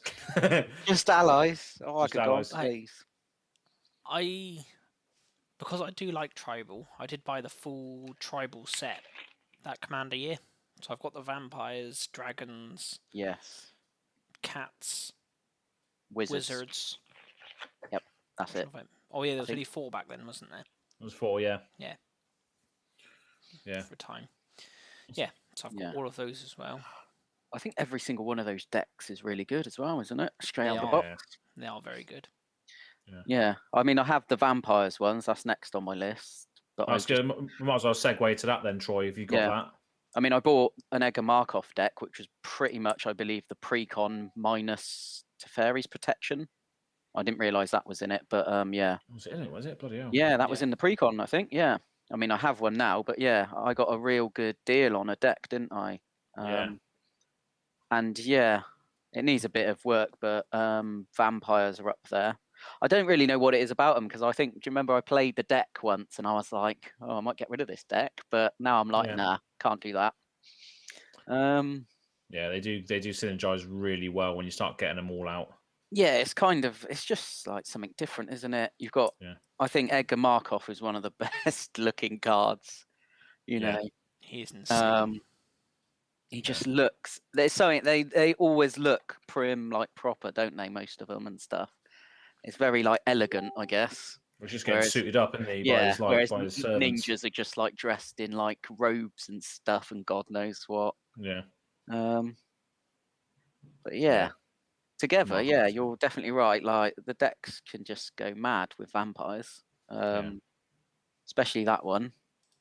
Just allies. Oh, I could allies. go on, please. Because I do like tribal, I did buy the full tribal set that Commander year. So I've got the vampires, dragons, yes, cats, wizards. Yep, that's it. Oh yeah, there was only 4 back then, wasn't there? There was 4, yeah. Yeah. For time. Yeah, so I've got all of those as well. I think every single one of those decks is really good as well, isn't it? Straight out the box. They are very good. Yeah. I mean, I have the vampires ones. That's next on my list. But that's good. Might as well segue to that then, Troy, if you got that. I mean, I bought an Edgar Markov deck, which was pretty much, I believe, the Precon minus Teferi's protection. I didn't realise that was in it, but yeah. Was it in it? Was it? Bloody hell. Yeah, that was in the Precon, I think. Yeah. I mean, I have one now, but yeah, I got a real good deal on a deck, didn't I? And yeah, it needs a bit of work, but vampires are up there. I don't really know what it is about them because I think, do you remember I played the deck once and I was like, oh, I might get rid of this deck, but now I'm like, nah, can't do that. Yeah, they do synergize really well when you start getting them all out. Yeah, it's just like something different, isn't it? You've got, I think Edgar Markov is one of the best looking cards. You know, he's insane. He just looks. There's something they always look prim, like proper, don't they? Most of them and stuff. It's very like elegant, I guess. We're just getting suited up, isn't he? Yeah. By his servants. Ninjas are just like dressed in like robes and stuff, and God knows what. Yeah. But yeah. Together, you're definitely right. Like the decks can just go mad with vampires, especially that one.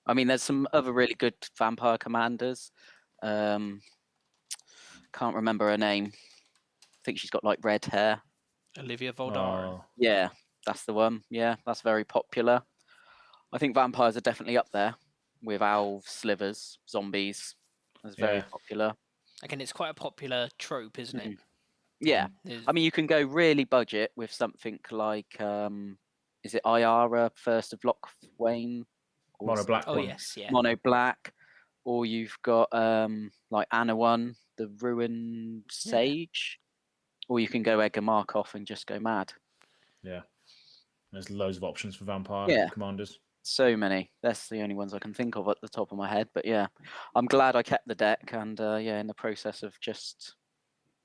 I mean, there's some other really good vampire commanders. Can't remember her name. I think she's got like red hair. Olivia Voldaren. Yeah, that's the one. Yeah, that's very popular. I think vampires are definitely up there with elves, slivers, zombies. That's very popular. Again, it's quite a popular trope, isn't it? Yeah, I mean, you can go really budget with something like, is it Iara, First of Locthwain? Mono black. Oh, yes, yeah. Mono black. Or you've got like Anawan, the Ruined Sage. Or you can go Edgar Markov and just go mad. Yeah. There's loads of options for vampire commanders. So many. That's the only ones I can think of at the top of my head. But yeah, I'm glad I kept the deck and in the process of just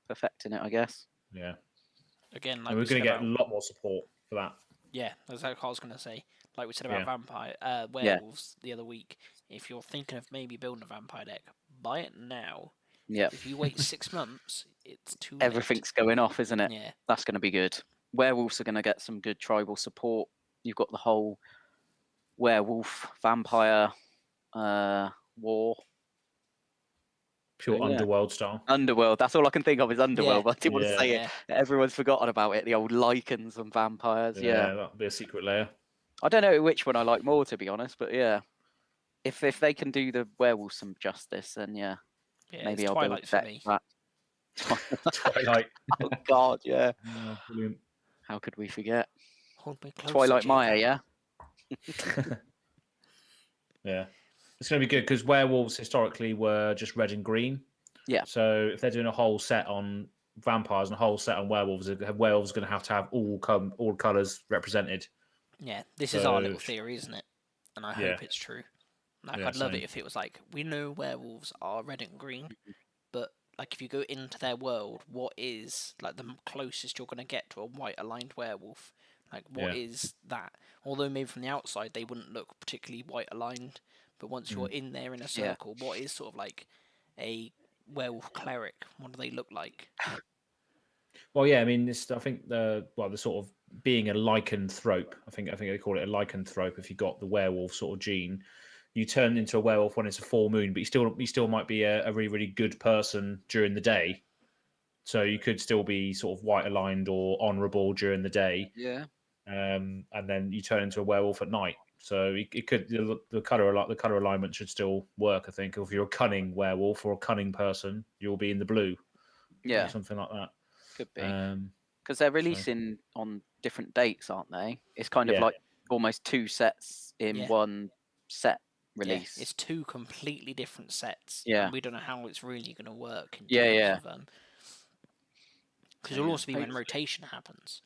perfecting it, I guess. Yeah. Again, like we're going to get a lot more support for that. Yeah, that's what I was going to say. Like we said about werewolves the other week. If you're thinking of maybe building a vampire deck, buy it now. Yeah. If you wait 6 months, it's too late. Everything's going off, isn't it? Yeah. That's going to be good. Werewolves are going to get some good tribal support. You've got the whole werewolf, vampire war. Pure Underworld style. Underworld. That's all I can think of is Underworld. But I didn't want to say it. Everyone's forgotten about it. The old lichens and vampires. Yeah, that'll be a secret layer. I don't know which one I like more, to be honest. But yeah, if they can do the werewolf some justice, then maybe I'll build a deck for that. Twilight. Oh God, yeah. Oh, brilliant. How could we forget? Hold me closer, Twilight Jacob. Maya, yeah. Yeah, it's going to be good because werewolves historically were just red and green. Yeah. So if they're doing a whole set on vampires and a whole set on werewolves, werewolves going to have all colours represented. Yeah, this is our little theory, isn't it? And I hope it's true. Like, I'd love it if it was like, we know werewolves are red and green, but like if you go into their world, what is like the closest you're going to get to a white aligned werewolf? Like, what is that? Although maybe from the outside they wouldn't look particularly white aligned, but once you're in there in a circle, what is sort of like a werewolf cleric? What do they look like? Well, yeah, I mean, I think the sort of being a lycanthrope. I think they call it a lycanthrope. If you got the werewolf sort of gene, you turn into a werewolf when it's a full moon, but you still might be a really, really good person during the day. So you could still be sort of white aligned or honourable during the day. Yeah. And then you turn into a werewolf at night. So it could the color alignment should still work. I think if you're a cunning werewolf or a cunning person, you'll be in the blue. Yeah, something like that. Could be because they're releasing on different dates, aren't they? It's kind of like almost two sets in one set release. Yeah, it's two completely different sets. Yeah, and we don't know how it's really going to work. Because it'll also be when rotation happens.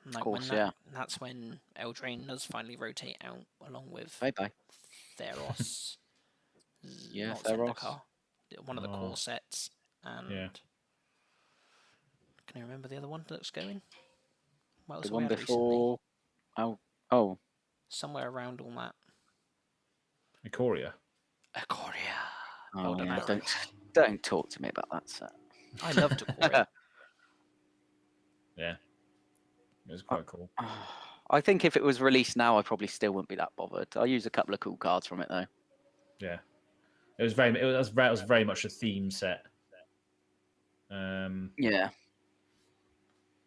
Like of course, that's when Eldraine does finally rotate out along with Theros. Theros. One of the core sets. And can I remember the other one that's going? What the one before. Recently? Oh. Somewhere around all that. Ikoria. Oh, don't talk to me about that set. I loved Ikoria. Yeah. It was quite cool. I think if it was released now, I probably still wouldn't be that bothered. I'll use a couple of cool cards from it though. Yeah. It was very much a theme set. Yeah.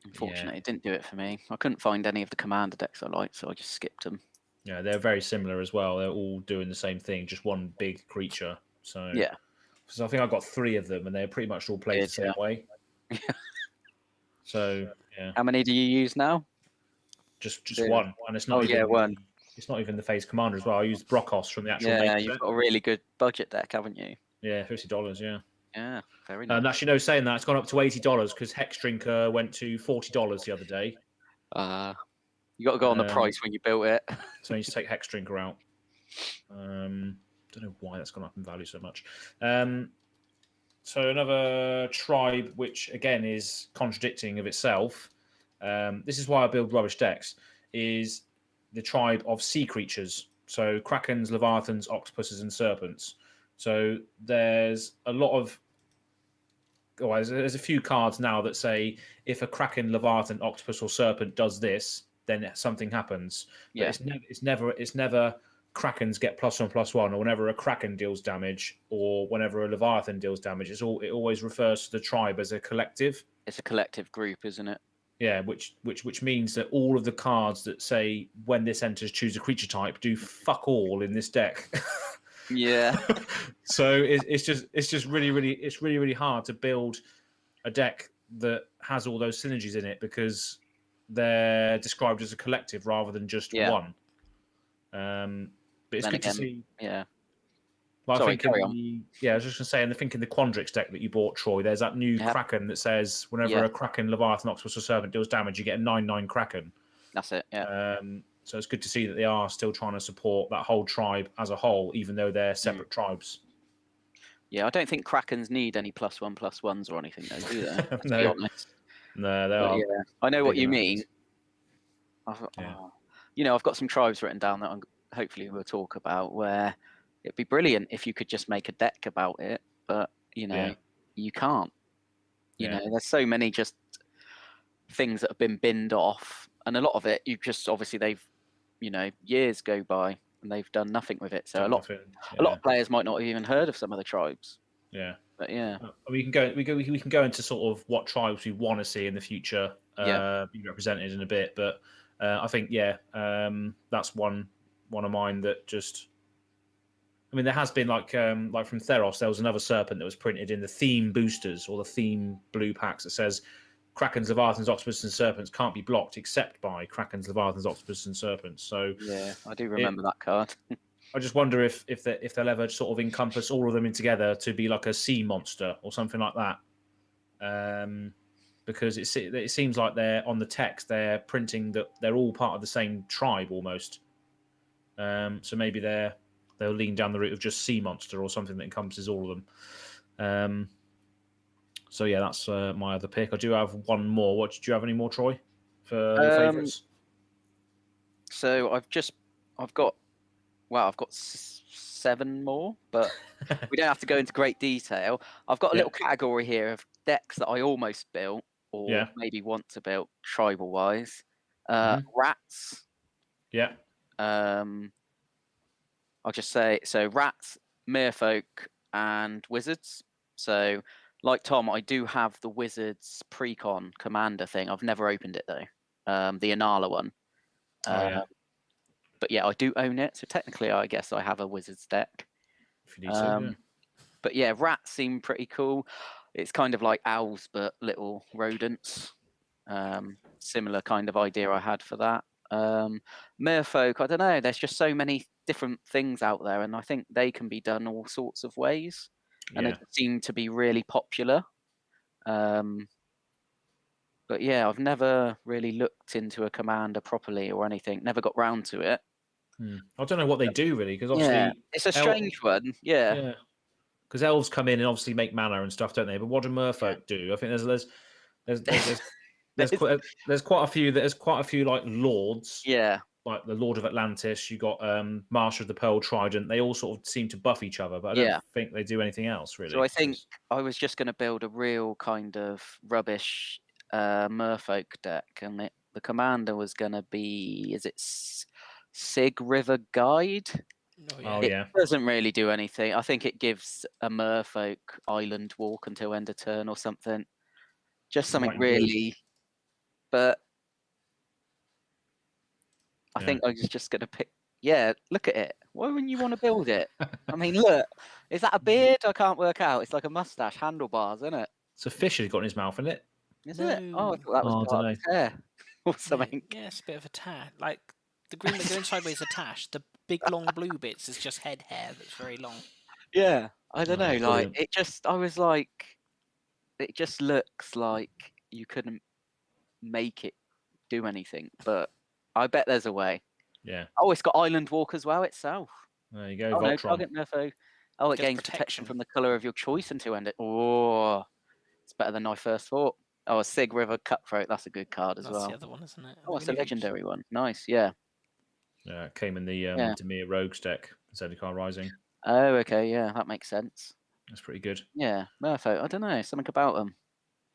Unfortunately, it didn't do it for me. I couldn't find any of the commander decks I liked, so I just skipped them. Yeah, they're very similar as well. They're all doing the same thing, just one big creature. So yeah. So I think I got 3 of them, and they're pretty much all played the same way. So yeah. How many do you use now? Just one, and it's not even one. It's not even the phase commander as well. I used Brokos from the actual. Yeah, you've got a really good budget deck, haven't you? Yeah, $50. Yeah. Yeah, very nice. And actually, saying that it's gone up to $80 because Hex Drinker went to $40 the other day. You got to go on the price when you built it. So you need to take Hex Drinker out. Don't know why that's gone up in value so much. So another tribe, which again is contradicting of itself. This is why I build rubbish decks. Is the tribe of sea creatures. So krakens, leviathans, octopuses, and serpents. So there's a lot of. There's a few cards now that say if a kraken, leviathan, octopus, or serpent does this, then something happens. Yeah. But it's never krakens get +1/+1, or whenever a kraken deals damage, or whenever a leviathan deals damage. It always refers to the tribe as a collective. It's a collective group, isn't it? Yeah, which means that all of the cards that say when this enters, choose a creature type do fuck all in this deck. Yeah. So it's just really hard to build a deck that has all those synergies in it because they're described as a collective rather than just one. But it's good to see. Yeah. Well, I was just going to say, and I think in the Quandrix deck that you bought, Troy, there's that new Kraken that says whenever a Kraken, Leviathan, Octopus, or Serpent deals damage, you get a 9/9 Kraken. That's it, yeah. So it's good to see that they are still trying to support that whole tribe as a whole, even though they're separate tribes. Yeah, I don't think Krakens need any +1/+1s or anything, though, do they? Let's be honest. No, they are. Yeah, I know what you mean. I've got some tribes written down that hopefully we'll talk about where it'd be brilliant if you could just make a deck about it, but you can't. You know, there's so many just things that have been binned off, and a lot of it they've years go by and they've done nothing with it. So a lot of players might not have even heard of some of the tribes. Yeah, but yeah, we can go into sort of what tribes we want to see in the future be represented in a bit, but I think that's one of mine that just. I mean, there has been like from Theros, there was another serpent that was printed in the theme boosters or the theme blue packs that says Krakens, Leviathans, Octopuses, and Serpents can't be blocked except by Krakens, Leviathans, Octopuses, and Serpents. So yeah, I do remember that card. I just wonder if they'll ever sort of encompass all of them in together to be like a sea monster or something like that. because it seems like they're on the text they're printing that they're all part of the same tribe almost. So maybe they'll lean down the route of just sea monster or something that encompasses all of them. So yeah, that's my other pick. I do have one more. Do you have any more, Troy, for your favourites? So I've got 7 more, but we don't have to go into great detail. I've got a little category here of decks that I almost built or maybe want to build tribal wise. Rats. Yeah. I'll just say so: rats, merfolk, and wizards. So, like Tom, I do have the wizards precon commander thing. I've never opened it though. The Inala one. But yeah, I do own it. So technically, I guess I have a wizards deck. If you need to, But yeah, rats seem pretty cool. It's kind of like owls, but little rodents. Similar kind of idea I had for that. Merfolk, I don't know. There's just so many different things out there, and I think they can be done all sorts of ways. And they seem to be really popular. But yeah, I've never really looked into a commander properly or anything. Never got round to it. I don't know what they do really, because obviously it's a strange one. Yeah. Because elves come in and obviously make mana and stuff, don't they? But what do merfolk do? I think there's quite a few. There's quite a few like lords. Yeah. Like the Lord of Atlantis. You got Master of the Pearl Trident. They all sort of seem to buff each other, but I don't think they do anything else really. So I think I was just going to build a real kind of rubbish merfolk deck, and the commander was going to be, is it Sig River Guide? It doesn't really do anything. I think it gives a merfolk island walk until end of turn or something. Just something really. But I think I was just going to pick. Yeah, look at it. Why wouldn't you want to build it? I mean, look. Is that a beard? I can't work out. It's like a mustache, handlebars, isn't it? It's a fish he's got in his mouth, isn't it? Is it? Oh, I thought that was part of his hair or something. Yeah, it's a bit of a tash. Like the green that going sideways is a tash. The big long blue bits is just head hair that's very long. Yeah, I don't know. Like I was like, it just looks like you couldn't make it do anything, but I bet there's a way. Yeah. Oh, it's got Island Walk as well itself. There you go. Oh, Voltron. no, target Nerfo. Oh, it gains protection from the colour of your choice until end it. Oh, it's better than I first thought. Oh, a Sig River Cutthroat. That's a good card as well. That's the other one, isn't it? Oh, it's a legendary one. Nice, yeah. Yeah, it came in the Dimir Rogues deck, Zendikar Rising. Oh, okay, yeah, that makes sense. That's pretty good. Yeah, Merfolk. I don't know, something about them.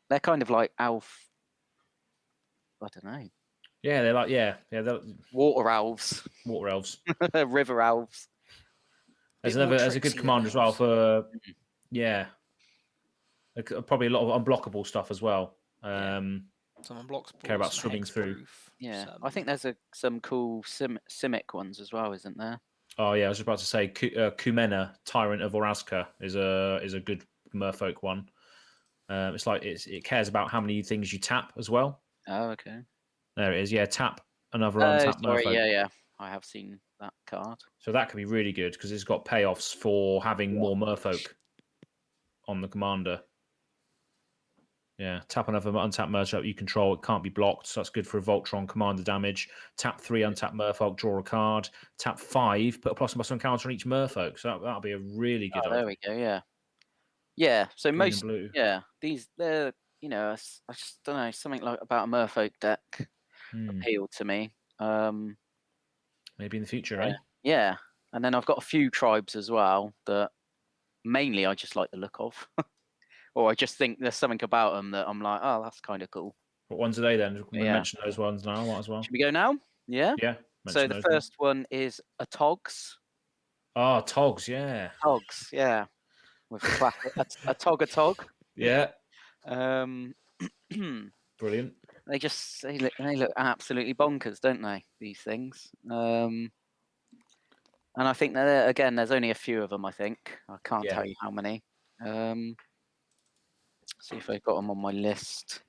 They're kind of like Alf. I don't know. Yeah, they're like they're water elves. Water elves. River elves. There's a good commander as well for probably a lot of unblockable stuff as well. Some unblockable. Care about swimming through. Yeah, I think there's some cool Simic ones as well, isn't there? Oh yeah, I was about to say Kumena, Tyrant of Orazka, is a good merfolk one. It's like it cares about how many things you tap as well. Oh, okay. There it is. Yeah, tap another untapped merfolk. Yeah. I have seen that card. So that could be really good because it's got payoffs for having more merfolk on the commander. Yeah, tap another untapped merfolk you control. It can't be blocked, so that's good for a Voltron commander damage. Tap 3 untapped merfolk, draw a card. Tap 5, put a +1/+1 counter on each merfolk. So that'll be a really good. There we go. Yeah. Yeah. So these they're I just don't know, something like about a merfolk deck appealed to me. Maybe in the future, right? Yeah, and then I've got a few tribes as well that mainly I just like the look of. Or I just think there's something about them that I'm like, oh, that's kind of cool. What ones are they then? We mention those ones now as well. Should we go now? Yeah? Yeah. So the first one is a Togs. Oh, Togs, yeah. Togs, yeah. With a Tog. Yeah. Brilliant. They look absolutely bonkers, don't they? These things. And I think that again, there's only a few of them. I think I can't tell you how many. See if I've got them on my list.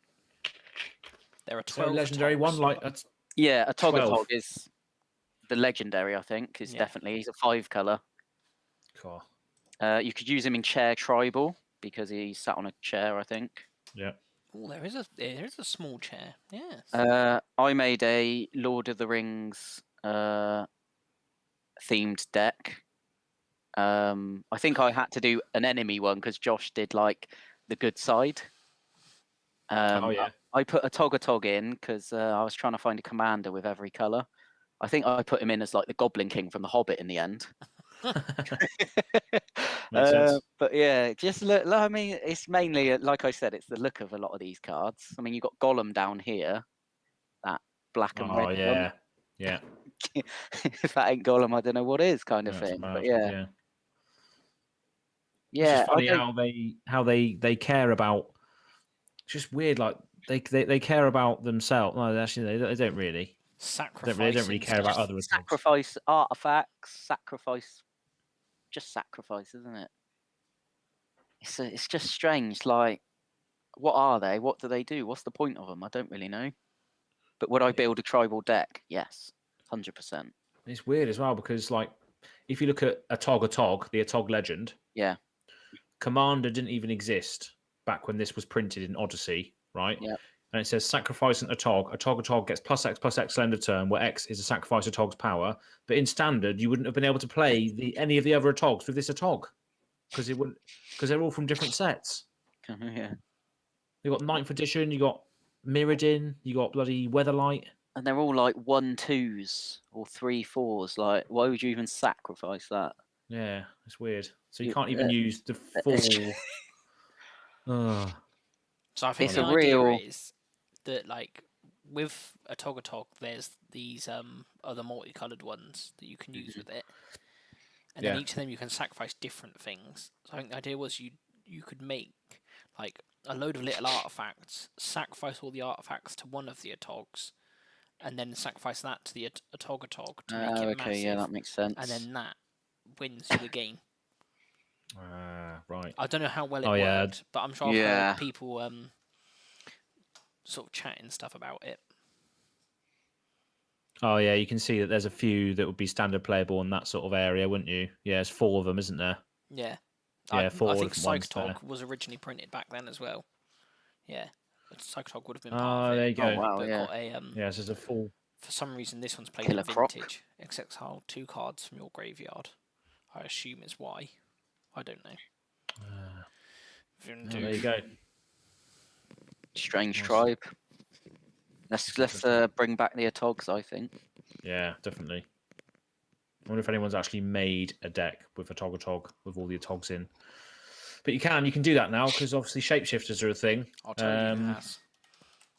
There are 12 legendary one like a Tog is the legendary. I think is definitely he's a 5 color. Cool. You could use him in chair tribal because he's sat on a chair. I think. Yeah. Oh, there is a small chair. Yes. I made a Lord of the Rings themed deck. I think I had to do an enemy one because Josh did like the good side. Oh yeah. I put a Tog in because I was trying to find a commander with every color. I think I put him in as like the Goblin King from The Hobbit in the end. Makes sense. But yeah, just look. I mean, it's mainly like I said, it's the look of a lot of these cards. I mean, you've got Gollum down here, that black and red yeah, one. yeah. If that ain't Gollum, I don't know what is, kind of That's thing. mad. But yeah, It's yeah. just funny how they care about. It's just weird. Like they care about themselves. No, actually, they don't really. Sacrifice. They don't really care about other sacrifice artifacts. Just sacrifice, isn't it? It's just strange. Like, what are they? What do they do? What's the point of them? I don't really know. But would I build a tribal deck? Yes, 100%. It's weird as well because, like, if you look at the Atog legend, yeah, Commander didn't even exist back when this was printed in Odyssey, right? Yeah. And it says sacrifice an Atog gets +X end of turn, where X is a sacrifice Atog's power. But in Standard, you wouldn't have been able to play any of the other Atogs with this Atog because they're all from different sets. Yeah. You got 9th edition, you got Mirrodin, you got bloody Weatherlight. And they're all like 1/2s or 3/4s. Like, why would you even sacrifice that? Yeah, it's weird. So you can't even use the full. So I think the idea is that, like, with a Tog, there's these other multicolored ones that you can use with it, and then each of them you can sacrifice different things. So I think the idea was you could make like a load of little artifacts, sacrifice all the artifacts to one of the Atogs, and then sacrifice that to the Atog to make it massive. Yeah, that makes sense. And then that wins you the game. Right. I don't know how well it worked, but I'm sure I've heard people sort of chatting stuff about it. Oh yeah, you can see that there's a few that would be standard playable in that sort of area, wouldn't you? Yeah, there's 4 of them, isn't there? Yeah. Yeah, 4. I think Psychotog was originally printed back then as well. Yeah, but Psychotog would have been part of it. There you go. Oh, wow, Got this is a full. For some reason, this one's played in vintage. Exile 2 cards from your graveyard. I assume is why. I don't know. There you go. Strange tribe. Let's bring back the Atogs, I think. Yeah, definitely. I wonder if anyone's actually made a deck with Atog with all the Atogs in. But you can do that now because obviously shapeshifters are a thing. I'll tell you who has.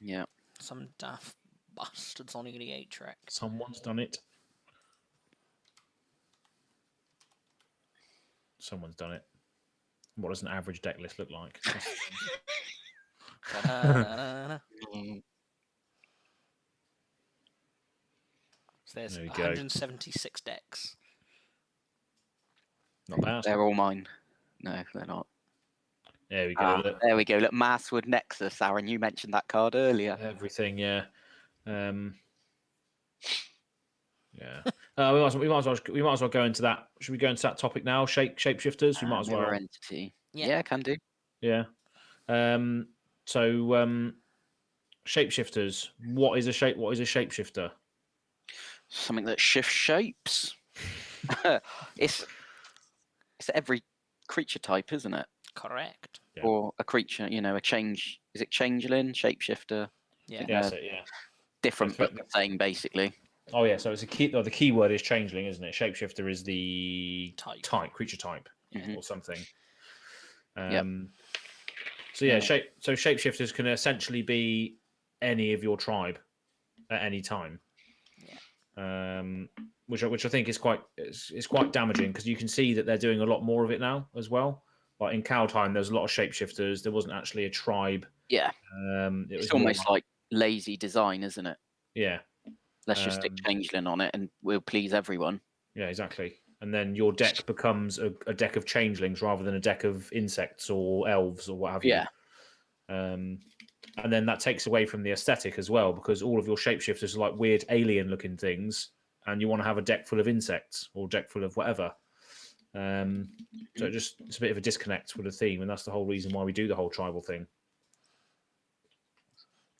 Yeah. Some daft bastards on EDH Trek. Someone's done it. Someone's done it. What does an average deck list look like? So there's 176 decks. Not bad. They're all mine. No, they're not. There we go. There we go. Look, Masswood Nexus, Aaron. You mentioned that card earlier. Everything, yeah. Yeah. We might as well go into that. Should we go into that topic now? Shapeshifters. We might as well. Mirror entity. Yeah, can do. Yeah. So shapeshifters. What is a shapeshifter? Something that shifts shapes. It's every creature type, isn't it? Correct. Yeah. Or a creature, a change. Is it changeling, shapeshifter? Yeah. Yeah. Different, but the same, basically. Oh yeah, so it's a key. The key word is changeling, isn't it? Shapeshifter is the creature type, or something. So yeah, shapeshifters can essentially be any of your tribe at any time. Yeah. Which I think is quite damaging because you can see that they're doing a lot more of it now as well. Like in Kaldheim, there's a lot of shapeshifters. There wasn't actually a tribe. Yeah. It's almost like lazy design, isn't it? Yeah. Let's just stick changeling on it and we'll please everyone. Yeah, exactly. And then your deck becomes a deck of changelings rather than a deck of insects or elves or what have you. Yeah. And then that takes away from the aesthetic as well because all of your shapeshifters are like weird alien looking things and you want to have a deck full of insects or a deck full of whatever. So it's a bit of a disconnect with the theme and that's the whole reason why we do the whole tribal thing.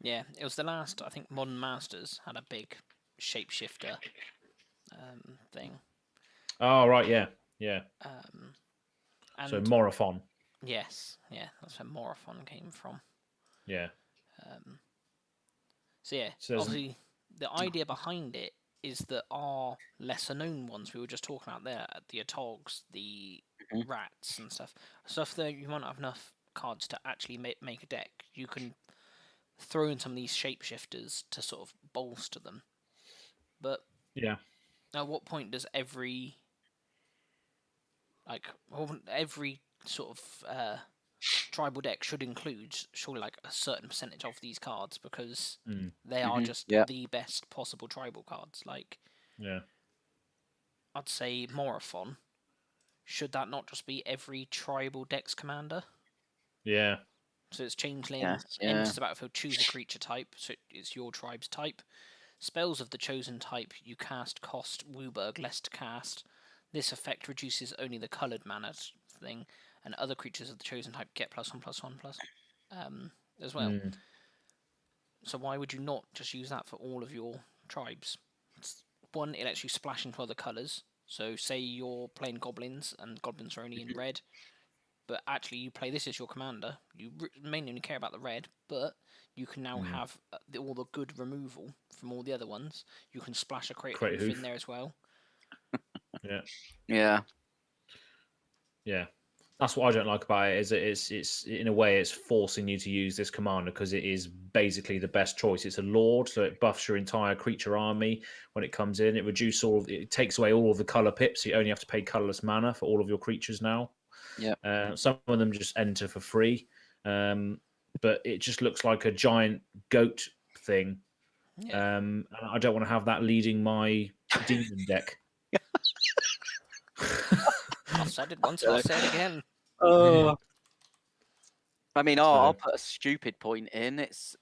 Yeah, it was the last. I think Modern Masters had a big shapeshifter thing. Oh right, yeah. And So Morophon. yes, yeah, that's where Morophon came from. Yeah. So yeah, obviously the idea behind it is that our lesser known ones we were just talking about there, the Atogs, the rats and stuff that you might not have enough cards to actually make a deck. You can throw in some of these shapeshifters to sort of bolster them. But yeah, at what point does every sort of tribal deck should include surely like a certain percentage of these cards because they are just the best possible tribal cards. Like, I'd say Morophon. Should that not just be every tribal deck's commander? Yeah. So it's Changeling, enters the battlefield, choose a creature type, so it's your tribe's type. Spells of the chosen type, you cast, cost WUBRG, less to cast. This effect reduces only the coloured mana thing, and other creatures of the chosen type get +1/+1/+, as well. So why would you not just use that for all of your tribes? One, it lets you splash into other colours. So say you're playing goblins, and goblins are only in red, but actually you play this as your commander. You mainly only care about the red, but you can now have all the good removal from all the other ones. You can splash a Create Hoof in there as well. Yeah. That's what I don't like about it. Is it's in a way it's forcing you to use this commander because it is basically the best choice. It's a lord, so it buffs your entire creature army when it comes in. It takes away all of the color pips. So you only have to pay colorless mana for all of your creatures now. Yeah. Some of them just enter for free, but it just looks like a giant goat thing. And I don't want to have that leading my demon deck. I've said it once, I'll say it again. I mean, I'll put a stupid point in. It's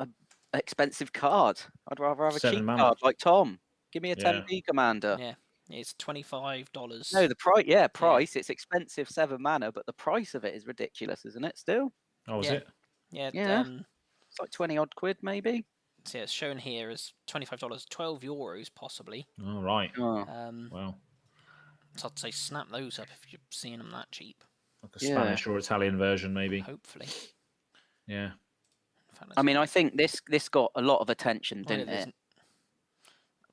an expensive card. I'd rather have a cheap card like Tom. Give me a 10p commander. Yeah, it's $25. No, the price. Yeah, price. It's expensive, 7 mana, but the price of it is ridiculous, isn't it? Still. Oh, is it? Yeah. It's like 20 odd quid, maybe. So yeah, it's shown here as $25, €12 possibly. Oh right. Wow. So I'd say snap those up if you're seeing them that cheap. Like a Spanish or Italian version, maybe. Hopefully. Yeah. I mean, I think this got a lot of attention, didn't it?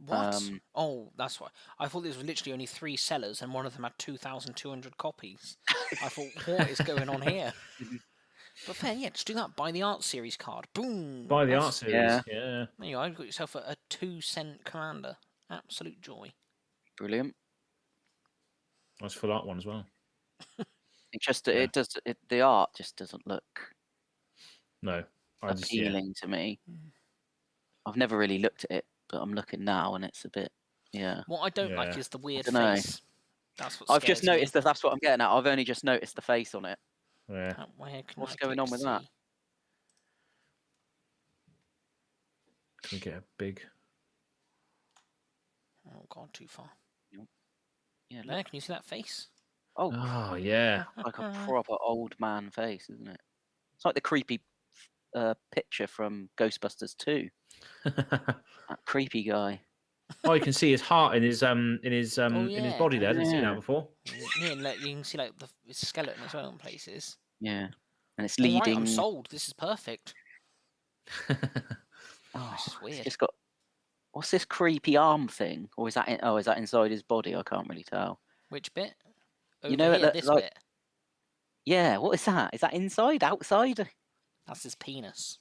What? Oh, that's why. I thought this was literally only 3 sellers, and one of them had 2,200 copies. I thought, what is going on here? But fair, yeah, just do that. Buy the art series card. Boom. Buy the art series. Yeah. There you go. You've got yourself a 2-cent commander. Absolute joy. Brilliant. Nice full art one as well. The art just doesn't look appealing to me. I've never really looked at it, but I'm looking now, and it's a bit What I don't like is the weird face. That's what I've just noticed that's what I'm getting at. I've only just noticed the face on it. Yeah. What's going on with that? Can we get a big? Oh god, too far. Yeah. There, can you see that face? Oh yeah. Like a proper old man face, isn't it? It's like the creepy picture from Ghostbusters 2. That creepy guy. Oh, you can see his heart in his in his body there. Didn't see that before. Yeah, and you can see like his skeleton as well in places. Yeah, and it's leading. Right, I'm sold. This is perfect. This is weird. It's just got. What's this creepy arm thing? Or is that is that inside his body? I can't really tell. Which bit? You know, here, this bit. Yeah, what is that? Is that inside, outside? That's his penis.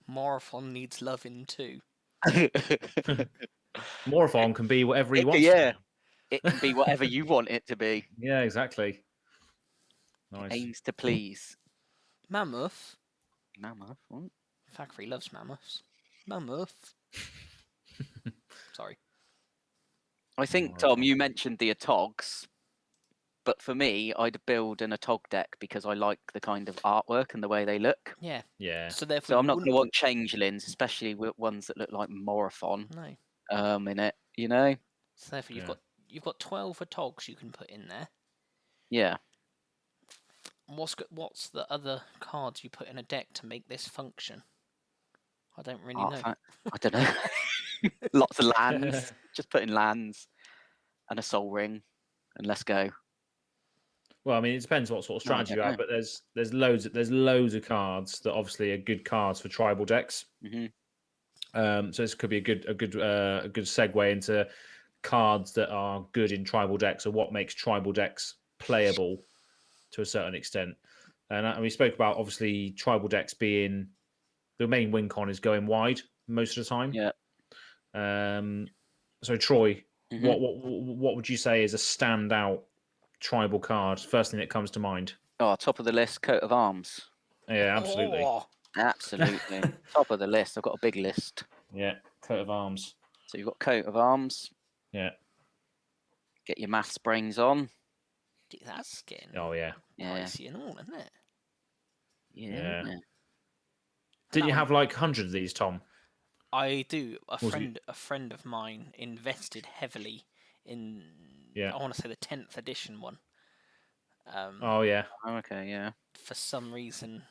Morophon needs loving too. Morophon can be whatever he wants. Yeah, it can be whatever you want it to be. Yeah, exactly. Nice. It aims to please. Mammoth. What? Factory loves mammoths. Mammoth. Sorry. I think, Tom, you mentioned the Atogs, but for me, I'd build an Atog deck because I like the kind of artwork and the way they look. Yeah. Yeah. So therefore, I'm not going to want changelings, especially with ones that look like Morophon. No. In it, you know. So therefore, you've got 12 Atogs you can put in there. Yeah. What's the other cards you put in a deck to make this function? I don't really know. I don't know. Lots of lands. Just put in lands and a Soul Ring, and let's go. Well, I mean, it depends what sort of strategy you have, but there's loads of cards that obviously are good cards for tribal decks. Mm-hmm. So this could be a good segue into cards that are good in tribal decks, or what makes tribal decks playable to a certain extent. And we spoke about obviously tribal decks being the main win con is going wide most of the time. Yeah. So Troy, Mm-hmm. what would you say is a standout tribal card? First thing that comes to mind. Oh, top of the list, Coat of Arms. Yeah, absolutely. Oh. Absolutely. Top of the list. I've got a big list. Yeah, Coat of Arms. So you've got Coat of Arms. Yeah. Get your maths brains on. Dude, that's getting pricey and all, isn't it? Yeah. Didn't you have like 100 of these, Tom? I do. A friend of mine invested heavily in. I want to say the 10th edition one. Okay. Yeah. For some reason,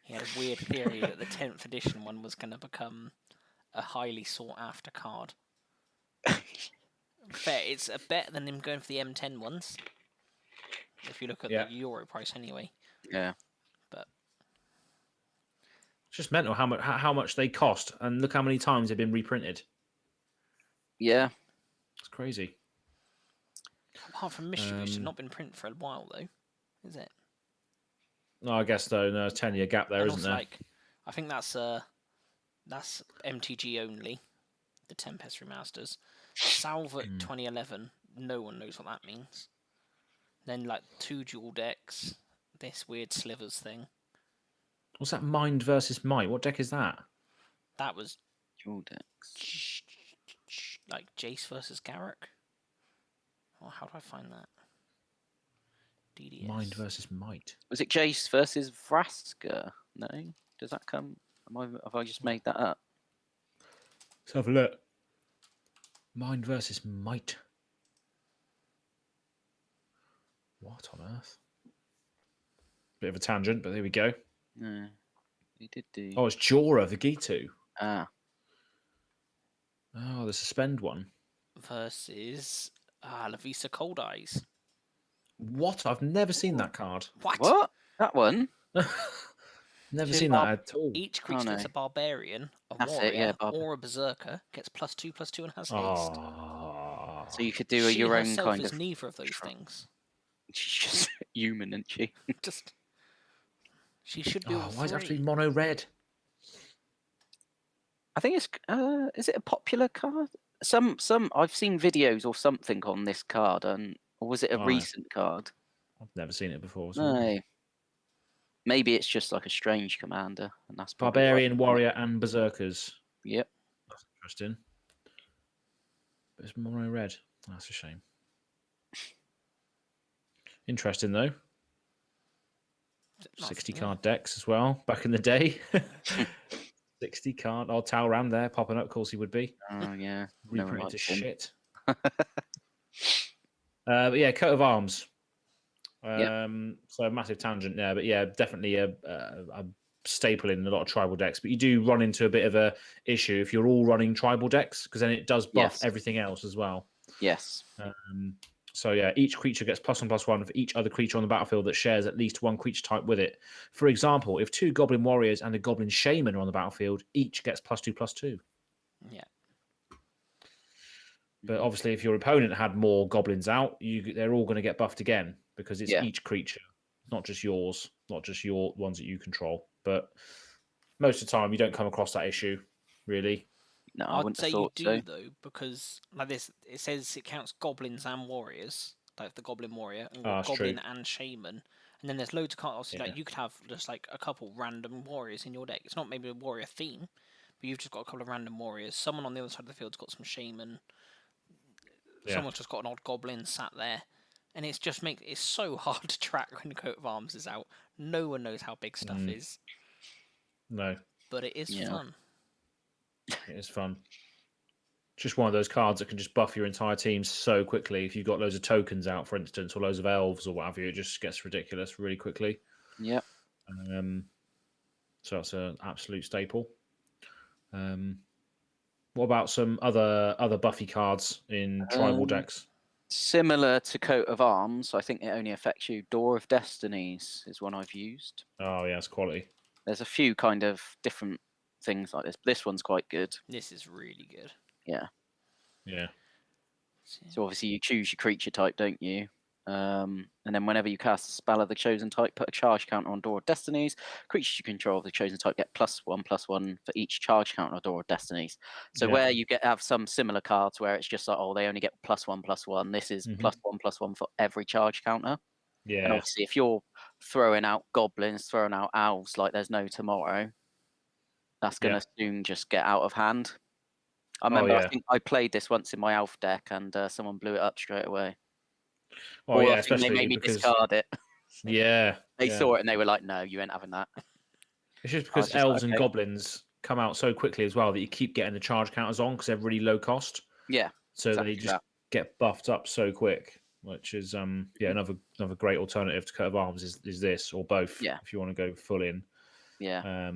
he had a weird theory that the 10th edition one was going to become a highly sought after card. Fair, it's better than him going for the M10 ones. If you look at the Euro price, anyway. Yeah. But it's just mental how much they cost, and look how many times they've been reprinted. Yeah. It's crazy. Apart from Mystery Boost, it's not been printed for a while though, is it? No, I guess though. No, 10-year gap there, isn't there? I think that's MTG only. The Tempest remasters. Salvat 2011. No one knows what that means. Then like 2 dual decks. This weird slivers thing. What's that? Mind versus Might. What deck is that? That was dual decks. Like Jace versus Garruk. Oh, how do I find that? DDS. Mind versus Might. Was it Jace versus Vraska? No. Does that come? Have I just made that up? Let's have a look. Mind versus Might. What on earth? Bit of a tangent, but there we go. No, he did do. Oh, it's Jorah the Gitu. Ah. Oh, the suspend one. Versus Lavisa Cold Eyes. What? I've never seen that card. What? That one? Never seen that at all. Each creature gets a barbarian, a warrior, or a berserker, gets +2/+2 and has haste. So you could do your own kind of. of. Neither of those things. She's just human, isn't she? She should be. Why does it have to be mono red? I think it's. Is it a popular card? Some. I've seen videos or something on this card, or was it a recent card? I've never seen it before. No. Maybe it's just like a strange commander, and that's barbarian, warrior, and berserkers. Yep. That's interesting. But it's mono red. That's a shame. Interesting though. 60 card decks as well back in the day. 60 card. Oh, Talram there popping up. Of course he would be. Oh yeah. Reprinted to shit. But yeah, Coat of Arms. So a massive tangent there, but yeah, definitely a staple in a lot of tribal decks. But you do run into a bit of a issue if you're all running tribal decks, because then it does buff everything else as well. Yes. So yeah, each creature gets +1/+1 for each other creature on the battlefield that shares at least one creature type with it. For example, if 2 Goblin Warriors and a Goblin Shaman are on the battlefield, each gets +2/+2. Yeah. But obviously, if your opponent had more goblins out, they're all going to get buffed again, because it's each creature, not just yours, not just your ones that you control. But most of the time, you don't come across that issue, really. No, I'd say you do though, because like this, it says it counts goblins and warriors, like the Goblin Warrior, and Goblin and Shaman, and then there's loads of cards. Like you could have just like a couple random warriors in your deck. It's not maybe a warrior theme, but you've just got a couple of random warriors. Someone on the other side of the field's got some Shaman. Someone's just got an odd goblin sat there, and it's so hard to track when Coat of Arms is out. No one knows how big stuff is. No, but it is fun. It is fun. Just one of those cards that can just buff your entire team so quickly. If you've got loads of tokens out, for instance, or loads of elves or what have you, it just gets ridiculous really quickly. Yep. So that's an absolute staple. What about some other Buffy cards in tribal decks? Similar to Coat of Arms, I think it only affects you. Door of Destinies is one I've used. Oh yeah, it's quality. There's a few kind of different things like this. This one's quite good. This is really good. Yeah. Yeah. So obviously you choose your creature type, don't you? And then whenever you cast a spell of the chosen type, put a charge counter on Door of Destinies. Creatures you control of the chosen type get +1/+1 for each charge counter on Door of Destinies. So where you have some similar cards where it's just like, oh, they only get +1/+1. This is +1/+1 for every charge counter. Yeah. And obviously, if you're throwing out goblins, throwing out elves like there's no tomorrow, that's going to soon just get out of hand. I remember, I think I played this once in my elf deck, and someone blew it up straight away. Oh or yeah, I think they made me discard it. Yeah. They saw it and they were like, "No, you ain't having that." It's just because elves and goblins come out so quickly as well that you keep getting the charge counters on because they're really low cost. Yeah. So they just get buffed up so quick, which is another great alternative to Coat of Arms is this or both. Yeah. If you want to go full in. Yeah.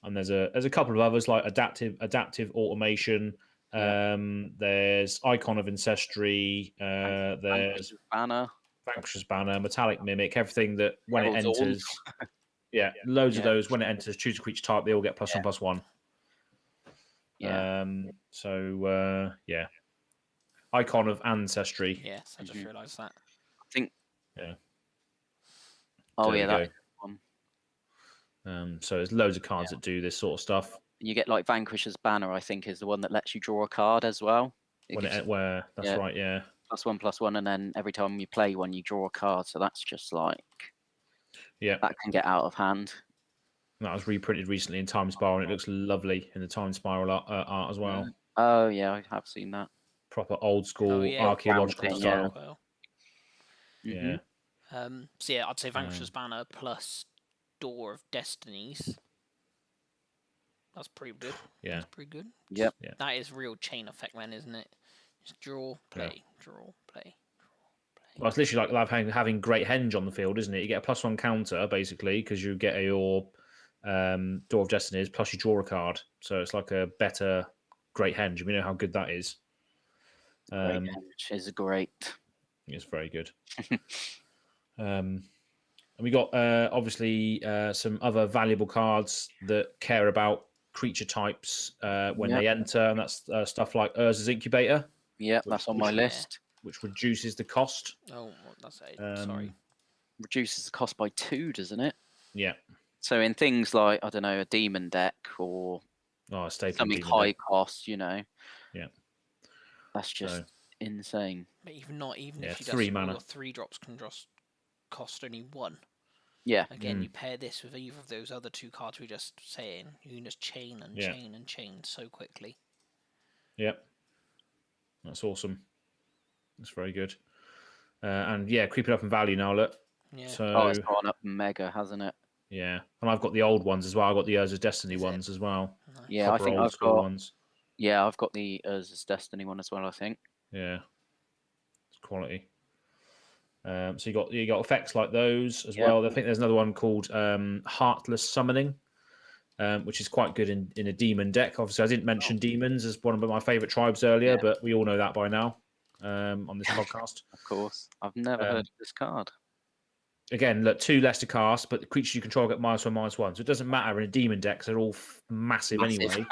And there's a couple of others like adaptive automation. There's Icon of Ancestry. There's Vanquisher's Banner, Metallic Mimic. Everything that when it enters, loads of those. When it enters, choose a creature type. They all get +1/+1. Yeah. Icon of Ancestry. Yes, I just realised that. I think. Yeah. Oh yeah, that one. So there's loads of cards that do this sort of stuff. You get like Vanquisher's Banner, I think, is the one that lets you draw a card as well. Right, yeah. +1/+1, and then every time you play one, you draw a card. So that's just like, that can get out of hand. That was reprinted recently in Time Spiral, and it looks lovely in the Time Spiral art as well. Oh yeah, I have seen that. Proper old school archaeological style. Yeah. So yeah, I'd say Vanquisher's Banner plus Door of Destinies. That's pretty good. Yeah. That's pretty good. Yep. Yeah. That is real chain effect then, isn't it? Just draw, play, draw, play, draw, play. Well, it's literally like having Great Henge on the field, isn't it? You get a +1 counter, basically, because you get your Door of Destinies, plus you draw a card. So it's like a better Great Henge. We know how good that is. Great Henge is great. It's very good. And we got obviously some other valuable cards that care about creature types when they enter, and that's stuff like Urza's Incubator. Yeah, that's on my list. Which reduces the cost. Oh, that's it. Sorry. Reduces the cost by 2, doesn't it? Yeah. So in things like, I don't know, a demon deck or something high cost, Yeah. That's just insane. But even if you 3 mana. Your 3 drops can just cost only 1. Yeah. Again, you pair this with either of those other 2 cards we just saying, you can just chain and chain and chain so quickly. Yep. That's awesome. That's very good. And creeping up in value now, look. Yeah. So, it's gone up mega, hasn't it? Yeah. And I've got the old ones as well. I've got the Urza's Destiny ones as well. Nice. Yeah, I think I've got ones. Yeah, I've got the Urza's Destiny one as well, I think. Yeah. It's quality. So you got effects like those as well. I think there's another one called Heartless Summoning, which is quite good in a demon deck. Obviously, I didn't mention demons as one of my favourite tribes earlier, but we all know that by now on this podcast. Of course. I've never heard of this card. Again, look, 2 less to cast, but the creatures you control get -1/-1. So it doesn't matter in a demon deck because they're all massive anyway.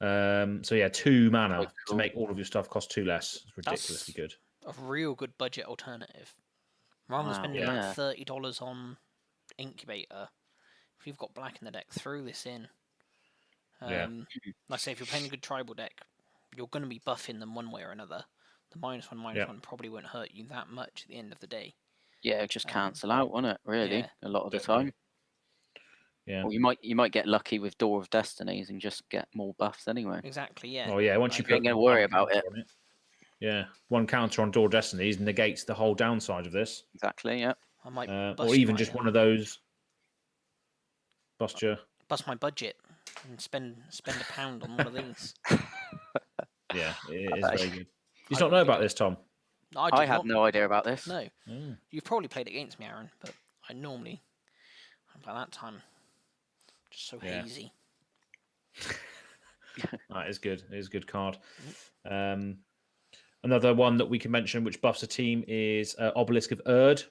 2 mana to make all of your stuff cost 2 less. It's ridiculously good. A real good budget alternative. Rather than spending like $30 on Incubator, if you've got black in the deck, throw this in. Like I say, if you're playing a good tribal deck, you're going to be buffing them one way or another. The -1/-1 probably won't hurt you that much at the end of the day. Yeah, just cancel out, won't it? Really, a lot of the time. Yeah. Well, you might get lucky with Door of Destinies and just get more buffs anyway. Exactly. Yeah. Oh yeah. Once you ain't going to worry about it. Yeah, 1 counter on Door of Destinies negates the whole downside of this. Exactly. Yeah. I might or even just one of those. Bust my budget and spend £1 on one of these. Yeah, it is very good. You don't know about this, Tom? I had no idea about this. No. You've probably played against me, Aaron, but I normally, by that time, just so hazy. That is good. It is a good card. Another one that we can mention, which buffs a team, is Obelisk of Erd.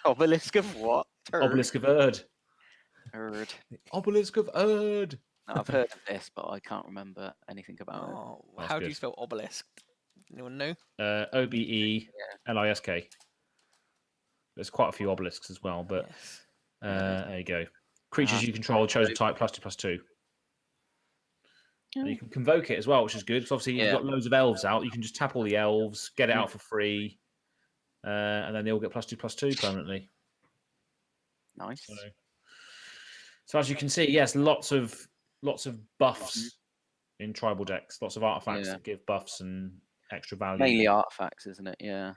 Obelisk of what? Obelisk of Erd. Erd. Obelisk of Erd. I've heard of this, but I can't remember anything about it. How do you spell obelisk? Anyone know? Obelisk. There's quite a few obelisks as well, but there you go. Creatures you control, chosen type, +2/+2. And you can convoke it as well, which is good. Because obviously you've got loads of elves out. You can just tap all the elves, get it out for free, and then they all get +2/+2 permanently. Nice. So as you can see, yes, lots of buffs in tribal decks. Lots of artifacts that give buffs and extra value. Mainly artifacts, isn't it? Yeah.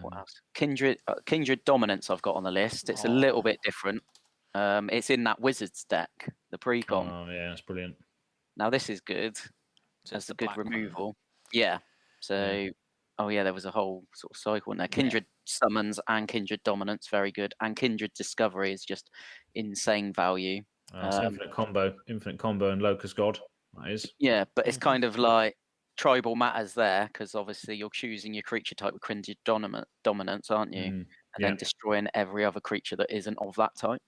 What else? Kindred Dominance I've got on the list. It's a little bit different. It's in that Wizards deck, the Precon. Oh yeah, that's brilliant. Now this is good. That's a good removal. One. Yeah. So, there was a whole sort of cycle in there. Kindred Summons and Kindred Dominance, very good. And Kindred Discovery is just insane value. It's infinite combo, and Locust God. That is. Yeah, but it's kind of like tribal matters there because obviously you're choosing your creature type with Kindred Dominance, aren't you? And then destroying every other creature that isn't of that type.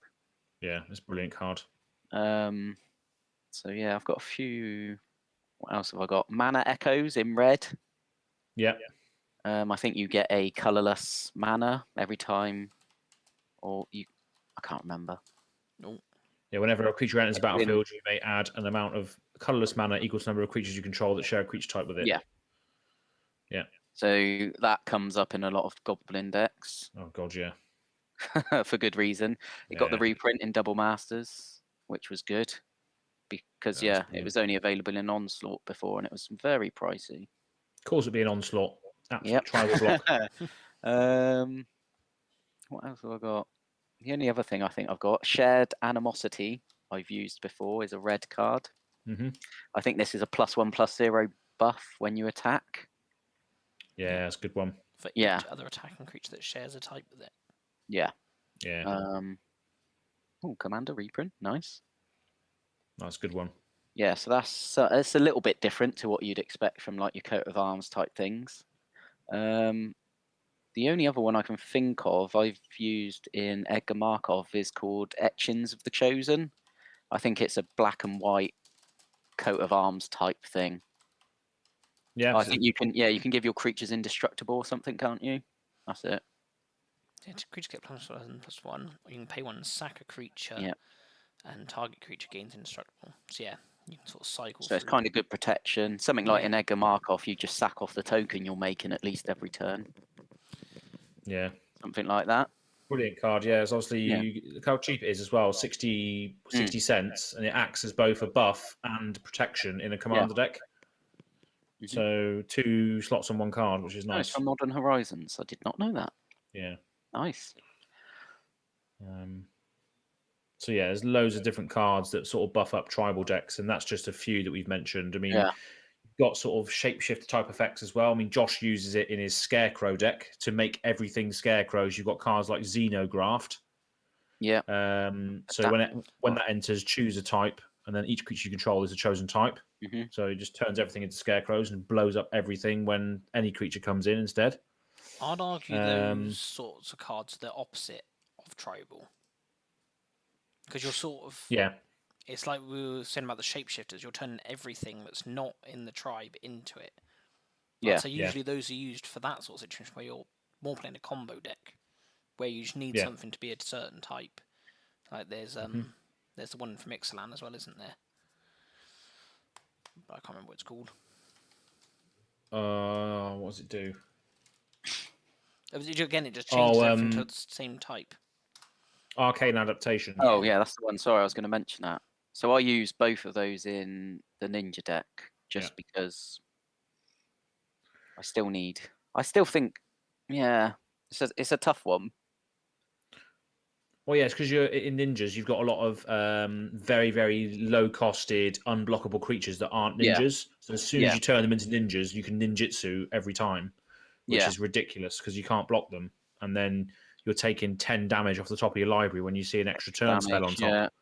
Yeah, it's a brilliant card. So yeah, I've got a few. What else have I got? Mana Echoes in red. Yeah. I think you get a colorless mana every time, I can't remember. No. Yeah, whenever a creature enters the battlefield, you may add an amount of colorless mana equal to the number of creatures you control that share a creature type with it. Yeah. Yeah. So that comes up in a lot of Goblin decks. Oh god, yeah. For good reason. It got the reprint in Double Masters, which was good. Because it was only available in Onslaught before and it was very pricey. Of course it'd be an Onslaught. Absolute tribal block. What else have I got? The only other thing I think I've got, Shared Animosity, I've used before, is a red card. I think this is a +1/+0 buff when you attack. Yeah, that's a good one. For each other attacking creature that shares a type with it. Yeah. Yeah. Commander reprint, nice. That's a good one. Yeah, so that's it's a little bit different to what you'd expect from like your coat of arms type things. The only other one I can think of I've used in Edgar Markov is called Etchings of the Chosen. I think it's a black and white coat of arms type thing. Yeah, I think you can give your creatures indestructible or something, can't you? That's it. Yeah, creatures get +1/+1. Or you can pay one and sack a creature, and target creature gains indestructible. So yeah, you can sort of cycle. So it's kind of good protection. Something like in Edgar Markov, you just sack off the token you're making at least every turn. Yeah. Something like that. Brilliant card, yeah. It's obviously look how cheap it is as well, 60 cents, and it acts as both a buff and protection in a commander deck. So 2 slots on 1 card, which is nice. From Modern Horizons. I did not know that. Yeah. Nice. So yeah, there's loads of different cards that sort of buff up tribal decks, and that's just a few that we've mentioned. I mean, you've got sort of shapeshift type effects as well. I mean, Josh uses it in his Scarecrow deck to make everything Scarecrows. You've got cards like Xenograft. Yeah. So when that enters, choose a type, and then each creature you control is a chosen type. So it just turns everything into Scarecrows and blows up everything when any creature comes in instead. I'd argue those sorts of cards are the opposite of tribal. Because you're sort of... Yeah. It's like we were saying about the shapeshifters. You're turning everything that's not in the tribe into it. So usually those are used for that sort of situation where you're more playing a combo deck, where you just need something to be a certain type. Like there's the one from Ixalan as well, isn't there? But I can't remember what it's called. What does it do? Again, it just changes everything to the same type. Arcane Adaptation. Oh yeah, that's the one. Sorry, I was going to mention that. So I use both of those in the Ninja deck just because I still think, it's a tough one. Well, yeah, it's because you're in ninjas. You've got a lot of very, very low-costed, unblockable creatures that aren't ninjas. So as soon as you turn them into ninjas, you can ninjutsu every time, which is ridiculous because you can't block them. And then you're taking 10 damage off the top of your library when you see an extra turn spell on top.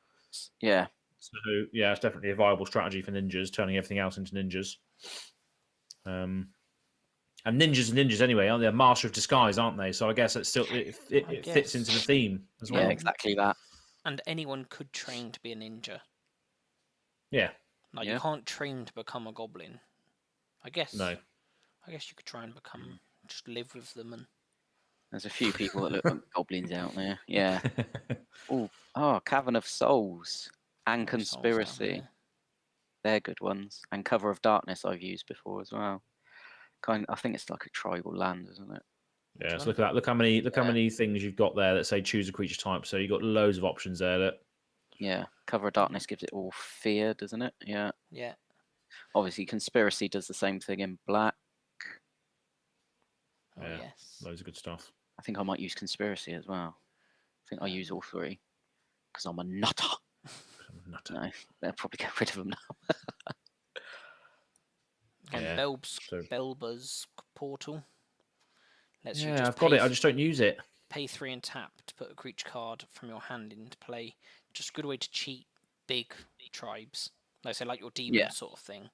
Yeah. So yeah, it's definitely a viable strategy for ninjas, turning everything else into ninjas. And ninjas are ninjas anyway, aren't they? A master of disguise, aren't they? So I guess it fits into the theme as well. Yeah, exactly that. And anyone could train to be a ninja. Yeah. Like you can't train to become a goblin. I guess. No. I guess you could try and just live with them and. There's a few people that look like goblins out there. Yeah. Cavern of Souls and Conspiracy. They're good ones. And Cover of Darkness I've used before as well. I think it's like a tribal land, isn't it? Yeah, so look at that. Look how many things you've got there that say choose a creature type. So you've got loads of options there. Look. Yeah. Cover of Darkness gives it all fear, doesn't it? Yeah. Yeah. Obviously, Conspiracy does the same thing in black. Yeah, loads of good stuff. I think I might use Conspiracy as well. I think I use all three because I'm a nutter. No, they'll probably get rid of them now. And Belba's portal. I've got it. I just don't use it. Pay 3 and tap to put a creature card from your hand into play. Just a good way to cheat big tribes. Like say, like your demon sort of thing.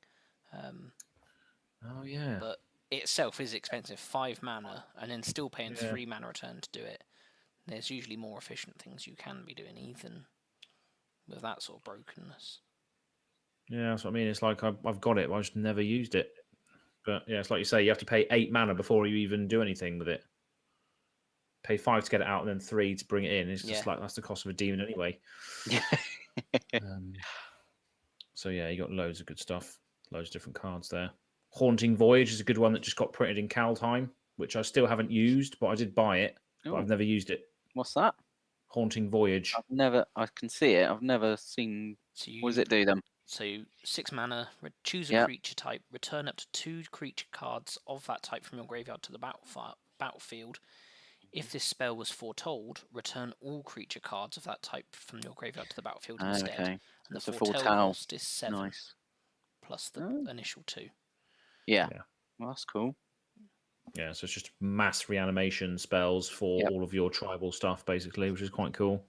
But it itself is expensive, 5 mana, and then still paying 3 mana return to do it. There's usually more efficient things you can be doing, even with that sort of brokenness. Yeah, that's what I mean. It's like I've got it, but I just never used it. But yeah, it's like you say, you have to pay 8 mana before you even do anything with it. Pay 5 to get it out, and then 3 to bring it in. It's just like that's the cost of a demon anyway. So yeah, you got loads of good stuff, loads of different cards there. Haunting Voyage is a good one that just got printed in Kaldheim, which I still haven't used, but I did buy it, but I've never used it. What's that? Haunting Voyage. I can see it. I've never seen. What does it do then? So 6 mana, choose a creature type, return up to 2 creature cards of that type from your graveyard to the battlefield. If this spell was foretold, return all creature cards of that type from your graveyard to the battlefield instead. Okay. And the foretell cost is 7 plus the initial 2. Yeah. Well, that's cool. Yeah, so it's just mass reanimation spells for all of your tribal stuff, basically, which is quite cool.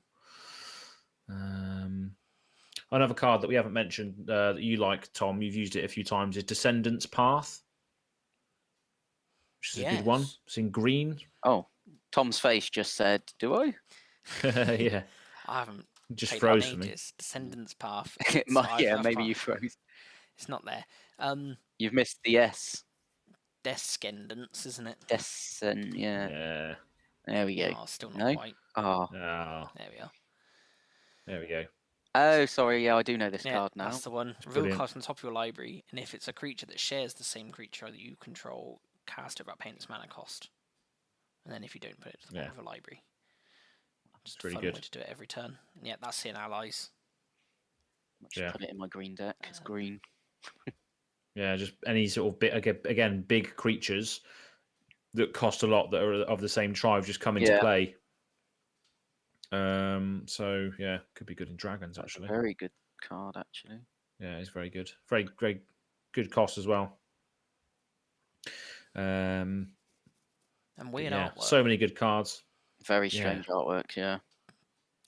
Another card that we haven't mentioned that you like, Tom, you've used it a few times, is Descendants Path, which is a good one. It's in green. Oh, Tom's face just said, do I? Yeah. I haven't. Just froze for me. Descendants Path. Maybe you froze. It's not there. You've missed the S. Descendants, isn't it? Yeah. There we go. Oh, still not quite. Oh. There we are. There we go. Oh, sorry. Yeah, I do know this card now. That's the one. Reveal card from the top of your library, and if it's a creature that shares the same creature that you control, cast it without paying its mana cost. And then if you don't, put it to the bottom of your library. Just pretty a fun good. way to do it every turn. And yeah, that's in allies. Put it in my green deck. It's green. Yeah, just any sort of again big creatures that cost a lot that are of the same tribe just come into play. So yeah, could be good in dragons actually. Very good card actually. Yeah, it's very good. Very great, good cost as well. And weird artwork. So many good cards. Very strange artwork. Yeah.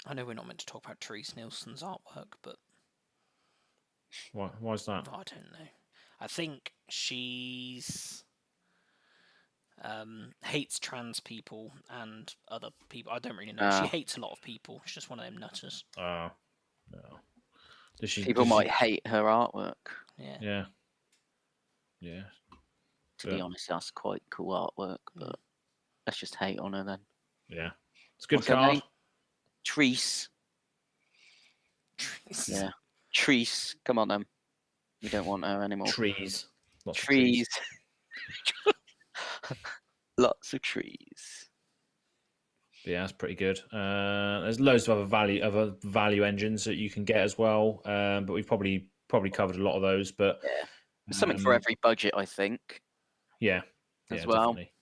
I know we're not meant to talk about Therese Nielsen's artwork, but why is that? I don't know. I think she's hates trans people and other people. I don't really know. She hates a lot of people. She's just one of them nutters. Oh, no. People might hate her artwork. Yeah. To be honest, that's quite cool artwork, but let's just hate on her then. Yeah. It's a good card. Therese. Yeah. Therese. Come on, then. We don't want her anymore. Trees. Trees. Lots of trees. Yeah, that's pretty good. There's loads of other value engines that you can get as well, but we've probably covered a lot of those. But there's something for every budget, I think. Yeah, as well. Definitely.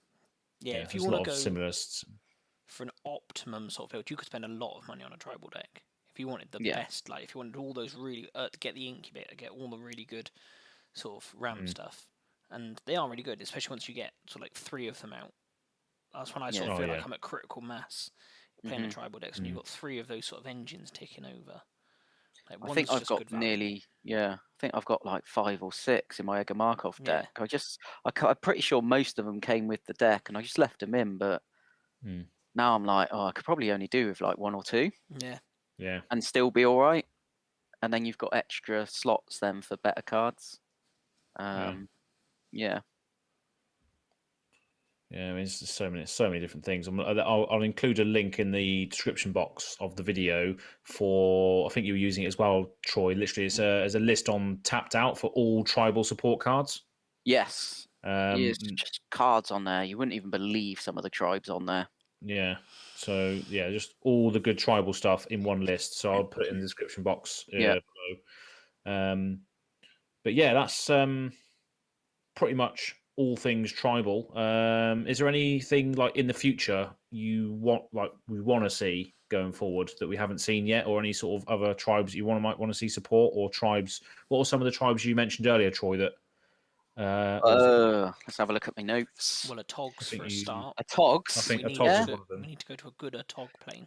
Yeah, if you want to go similar for an optimum sort of build, you could spend a lot of money on a tribal deck if you wanted the Yeah. best. Like if you wanted all those really get the incubator, get all the really good sort of ramp stuff, and they are really good, especially once you get sort of like 3 of them out. That's when I sort of feel like I'm at critical mass playing a tribal decks, and you've got 3 of those sort of engines ticking over. Like, I think I've got nearly, I think I've got like 5 or 6 in my Edgar Markov deck. I'm pretty sure most of them came with the deck, and I just left them in. But now I'm like, I could probably only do with like 1 or 2. Yeah. And still be all right. And then you've got extra slots then for better cards. Yeah. Yeah, I mean, it's so many different things. I'll include a link in the description box of the video for. I think you were using it as well, Troy. Literally, it's a list on Tapped Out for all tribal support cards. Yes. It's just cards on there. You wouldn't even believe some of the tribes on there. Yeah. So just all the good tribal stuff in one list. So I'll put it in the description box below. But yeah, that's pretty much all things tribal. Is there anything like in the future we want to see going forward that we haven't seen yet, or any sort of other tribes you might want to see support, or tribes? What are some of the tribes you mentioned earlier, Troy? That let's have a look at my notes. Well, a Togs for a start. A Togs. I think a Togs is one of them. We need to go to a good Tog plane.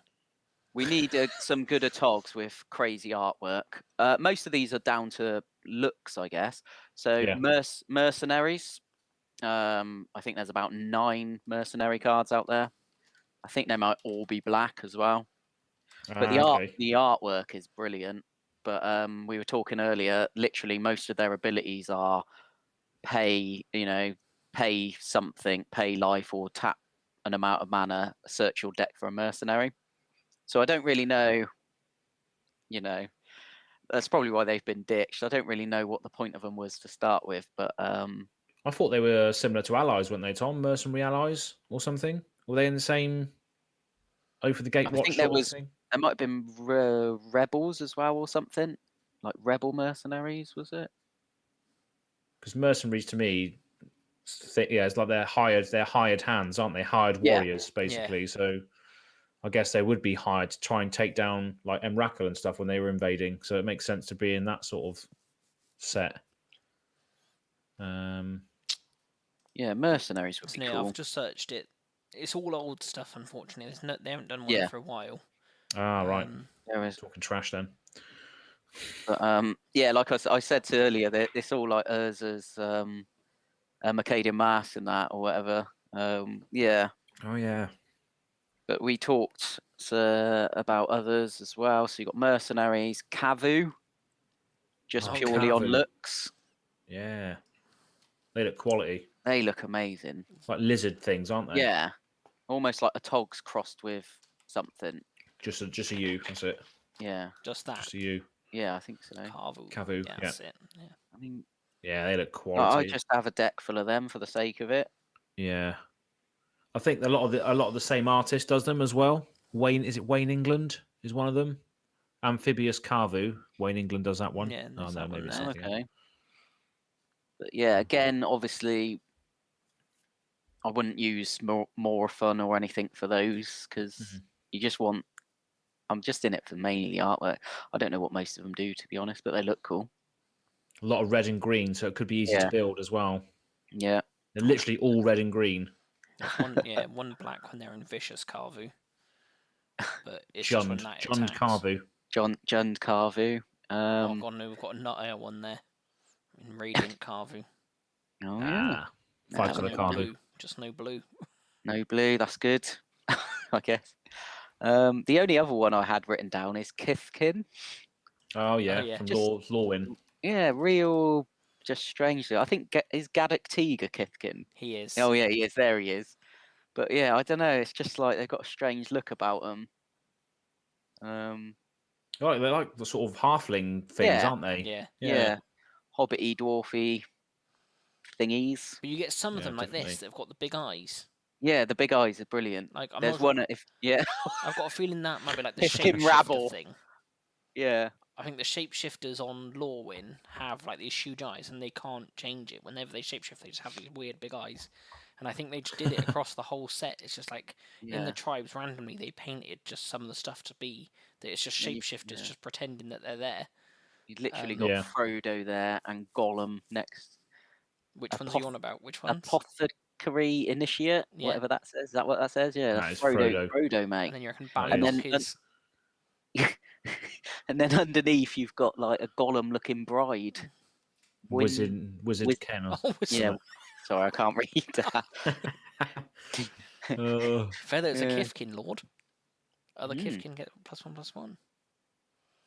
We need some good Togs with crazy artwork. Most of these are down to looks, I guess. So mercenaries. I think there's about 9 mercenary cards out there. I think they might all be black as well. But the artwork is brilliant. But we were talking earlier, literally most of their abilities are pay something, pay life, or tap an amount of mana, search your deck for a mercenary. So I don't really know, that's probably why they've been ditched. I don't really know what the point of them was to start with, but I thought they were similar to allies, weren't they, Tom? Mercenary allies or something? Were they in the same Over the Gatewatch? I think there might have been rebels as well or something, like rebel mercenaries, was it? Because mercenaries to me, it's like they're hired hands, aren't they? Hired warriors, basically. Yeah. So I guess they would be hired to try and take down like Emrakul and stuff when they were invading. So it makes sense to be in that sort of set. Mercenaries would be cool. I've just searched it. It's all old stuff, unfortunately. They haven't done one for a while. Right. Talking trash then. But like I said earlier, it's all like Urza's Mercadian Mass and that or whatever. Oh yeah. But we talked about others as well. So you got mercenaries, Kavu, just purely on looks. Yeah. They look quality. They look amazing. Like lizard things, aren't they? Yeah. Almost like a Togs crossed with something. Just a U, that's it. Yeah. Just that. Just a U. Yeah, I think so. Kavu. Yeah, that's it. Yeah. I mean, they look quality. I just have a deck full of them for the sake of it. Yeah. I think a lot of the same artist does them as well. Wayne England is one of them. Amphibious Kavu. Wayne England does that one. Yeah, maybe it's okay. But yeah, again, obviously, I wouldn't use more fun or anything for those because you just want. I'm just in it for mainly artwork. I don't know what most of them do, to be honest, but they look cool. A lot of red and green, so it could be easy to build as well. Yeah, they're literally all red and green. One black when they're in Vicious Kavu. But it's just when that Jund Kavu. Jund Kavu. We've got a nut one there. In Radiant Kavu. Oh yeah. 5-color Kavu. Just no blue. No blue, that's good. I guess. The only other one I had written down is Kithkin. Oh yeah, from Lorwyn. Yeah, real. Just strangely, I think is Gaddock Teague a Kithkin? He is. Oh yeah, he is. There he is. But yeah, I don't know. It's just like they've got a strange look about them. They're like the sort of halfling things, aren't they? Yeah. Hobbity, dwarfy thingies. But you get some of them like this. They've got the big eyes. Yeah, the big eyes are brilliant. There's one. I've got a feeling that might be like the Kithkin Rabble thing. Yeah, I think the shapeshifters on Lorwyn have like these huge eyes, and they can't change it. Whenever they shapeshift, they just have these weird big eyes. And I think they just did it across the whole set. It's just like in the tribes randomly they painted just some of the stuff to be that it's just shapeshifters just pretending that they're there. You'd literally got Frodo there and Gollum next. Which ones are you on about? Which ones? Apothecary Initiate, whatever that says. Is that what that says? Yeah, that's Frodo. Frodo, mate. And then you reckon Balrog is. And then underneath you've got like a Gollum-looking bride. Wizard Ken. Yeah. Sorry, I can't read that. Feather is a Kithkin Lord. Other Kithkin get +1/+1.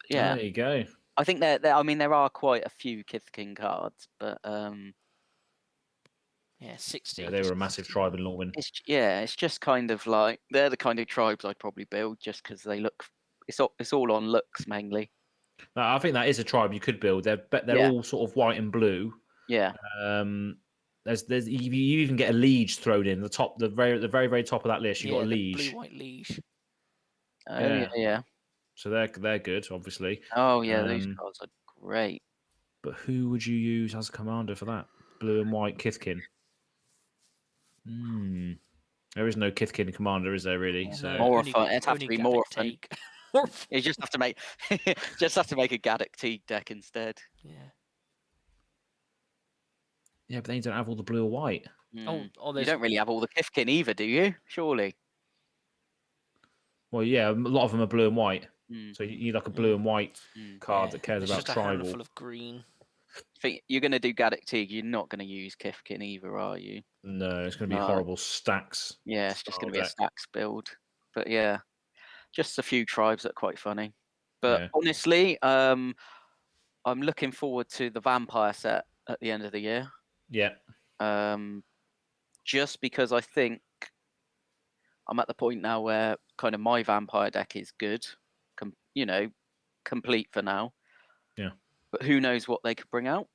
Yeah. There you go. I think there are quite a few Kithkin cards, but 60. Yeah, they were a massive tribe in Lorwyn. It's just kind of like they're the kind of tribes I'd probably build just because they look. It's all on looks mainly. I think that is a tribe you could build. They're all sort of white and blue. Yeah. There's you even get a liege thrown in the very very top of that list. You got a liege. Blue white liege. Yeah. So they're good, obviously. Oh yeah, those cards are great. But who would you use as a commander for that? Blue and white Kithkin. There is no Kithkin commander, is there really? So Morphin. It'd have to be Morphin. You just have to make a Gaddock Teeg deck instead. Yeah. Yeah, but then you don't have all the blue or white. You don't really have all the Kithkin either, do you? Surely. Well, yeah, a lot of them are blue and white. So you need like a blue and white card that cares about just tribal. A handful of green. Think you're going to do Gaddock Teeg. You're not going to use Kithkin either, are you? No, it's going to be horrible stacks. Yeah, it's just going to be a stacks build. But yeah, just a few tribes that are quite funny. But honestly, I'm looking forward to the vampire set at the end of the year. Yeah. Just because I think I'm at the point now where kind of my vampire deck is good, complete for now. Yeah. But who knows what they could bring out?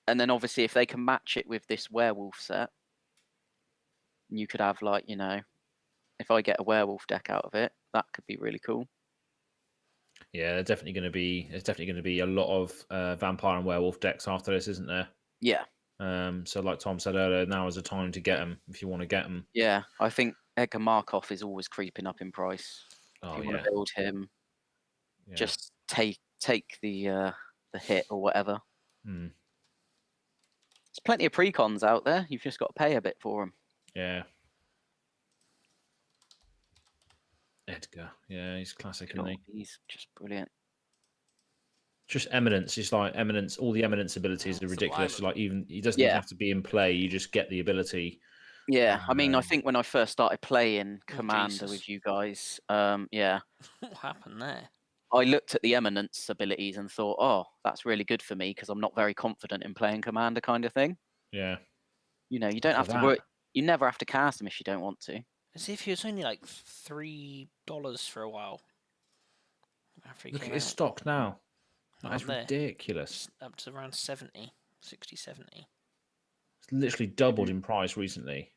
And then obviously if they can match it with this werewolf set, you could have like, if I get a werewolf deck out of it, that could be really cool. Yeah, there's definitely going to be a lot of vampire and werewolf decks after this, isn't there? Yeah. So like Tom said earlier, now is the time to get them if you want to get them. Yeah, I think Edgar Markov is always creeping up in price. If you want to build him, just take the hit or whatever. There's plenty of precons out there. You've just got to pay a bit for them. Yeah. Edgar, he's classic, isn't he? He's just brilliant. Just Eminence, just like Eminence. All the Eminence abilities are ridiculous. Like even he doesn't even have to be in play. You just get the ability. Yeah, I mean, I think when I first started playing Commander with you guys, What happened there? I looked at the Eminence abilities and thought, oh, that's really good for me because I'm not very confident in playing Commander kind of thing. Yeah. You don't have to worry. You never have to cast them if you don't want to. As if he was only like $3 for a while. Look at his stock now. That's ridiculous. Up to around 70. It's literally doubled in price recently.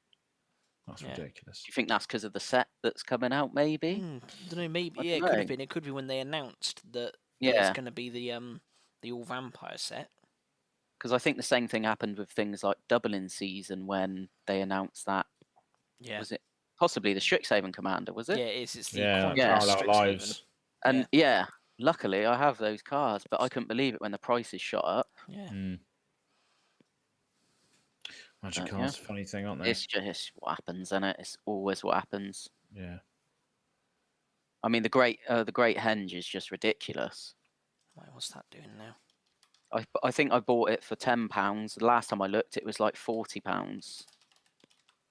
That's ridiculous. Do you think that's because of the set that's coming out, maybe? I don't know, maybe. It could have been. It could be when they announced that it's going to be the all vampire set. Because I think the same thing happened with things like Dublin Season when they announced that. Yeah. Was it possibly the Strixhaven Commander, was it? Yeah, it is. It's the Parallel Lives. And luckily I have those cards, but I couldn't believe it when the prices shot up. Yeah. Magic cards, funny thing, aren't they? It's just what happens, isn't it? It's always what happens. Yeah. I mean, the Great Henge is just ridiculous. What's that doing now? I think I bought it for £10. The last time I looked, it was like £40.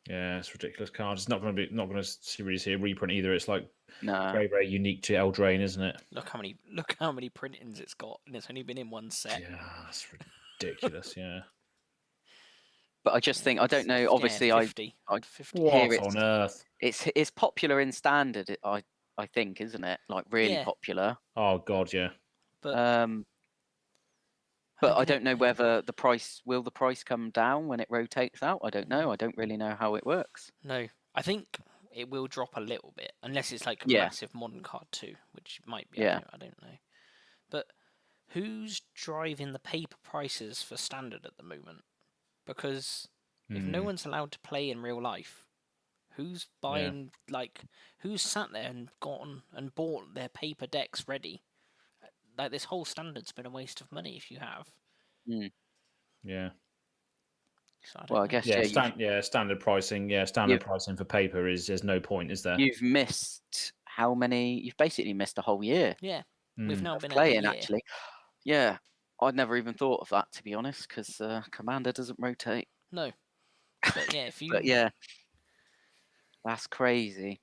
Yeah, it's a ridiculous card. It's not going to really see a reprint either. It's like no. very very unique to Eldraine, isn't it? Look how many printings it's got, and it's only been in one set. Yeah, it's ridiculous. Yeah. But I just think I don't know. Obviously, 50. I 50. What on earth? It's popular in standard. I think, isn't it? Like really popular. Oh God, yeah. But I don't know whether the price come down when it rotates out. I don't know. I don't really know how it works. No, I think it will drop a little bit unless it's like a massive modern card too, which might be. Yeah. I don't know. who's driving the paper prices for standard at the moment? Because if no one's allowed to play in real life, who's buying, who's sat there and gone and bought their paper decks ready? Like, this whole standard's been a waste of money if you have. Yeah. So Well, I guess standard pricing. Yeah, standard pricing for paper there's no point, is there? You've missed how many? You've basically missed a whole year. Yeah, we've now been playing at a year. actually. Yeah, I'd never even thought of that, to be honest, because Commander doesn't rotate. No, but yeah, if you. But yeah, that's crazy.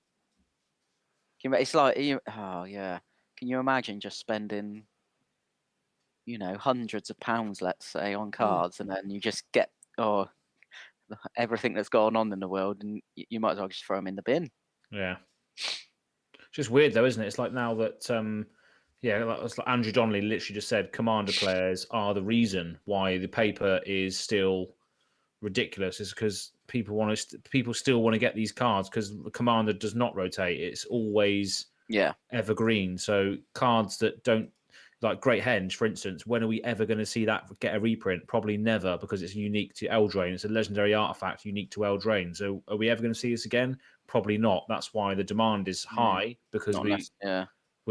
It's like Can you imagine just spending, hundreds of pounds, let's say, on cards, and then you just get everything that's going on in the world, and you might as well just throw them in the bin. Yeah. It's just weird though, isn't it? It's like now that like Andrew Donnelly literally just said Commander players are the reason why the paper is still ridiculous, is because people still want to get these cards because Commander does not rotate. It's always evergreen. So cards that don't, like Great Henge, for instance, when are we ever going to see that get a reprint? Probably never, because it's unique to Eldraine. It's a legendary artifact unique to Eldraine. So are we ever going to see this again? Probably not. That's why the demand is high, because we're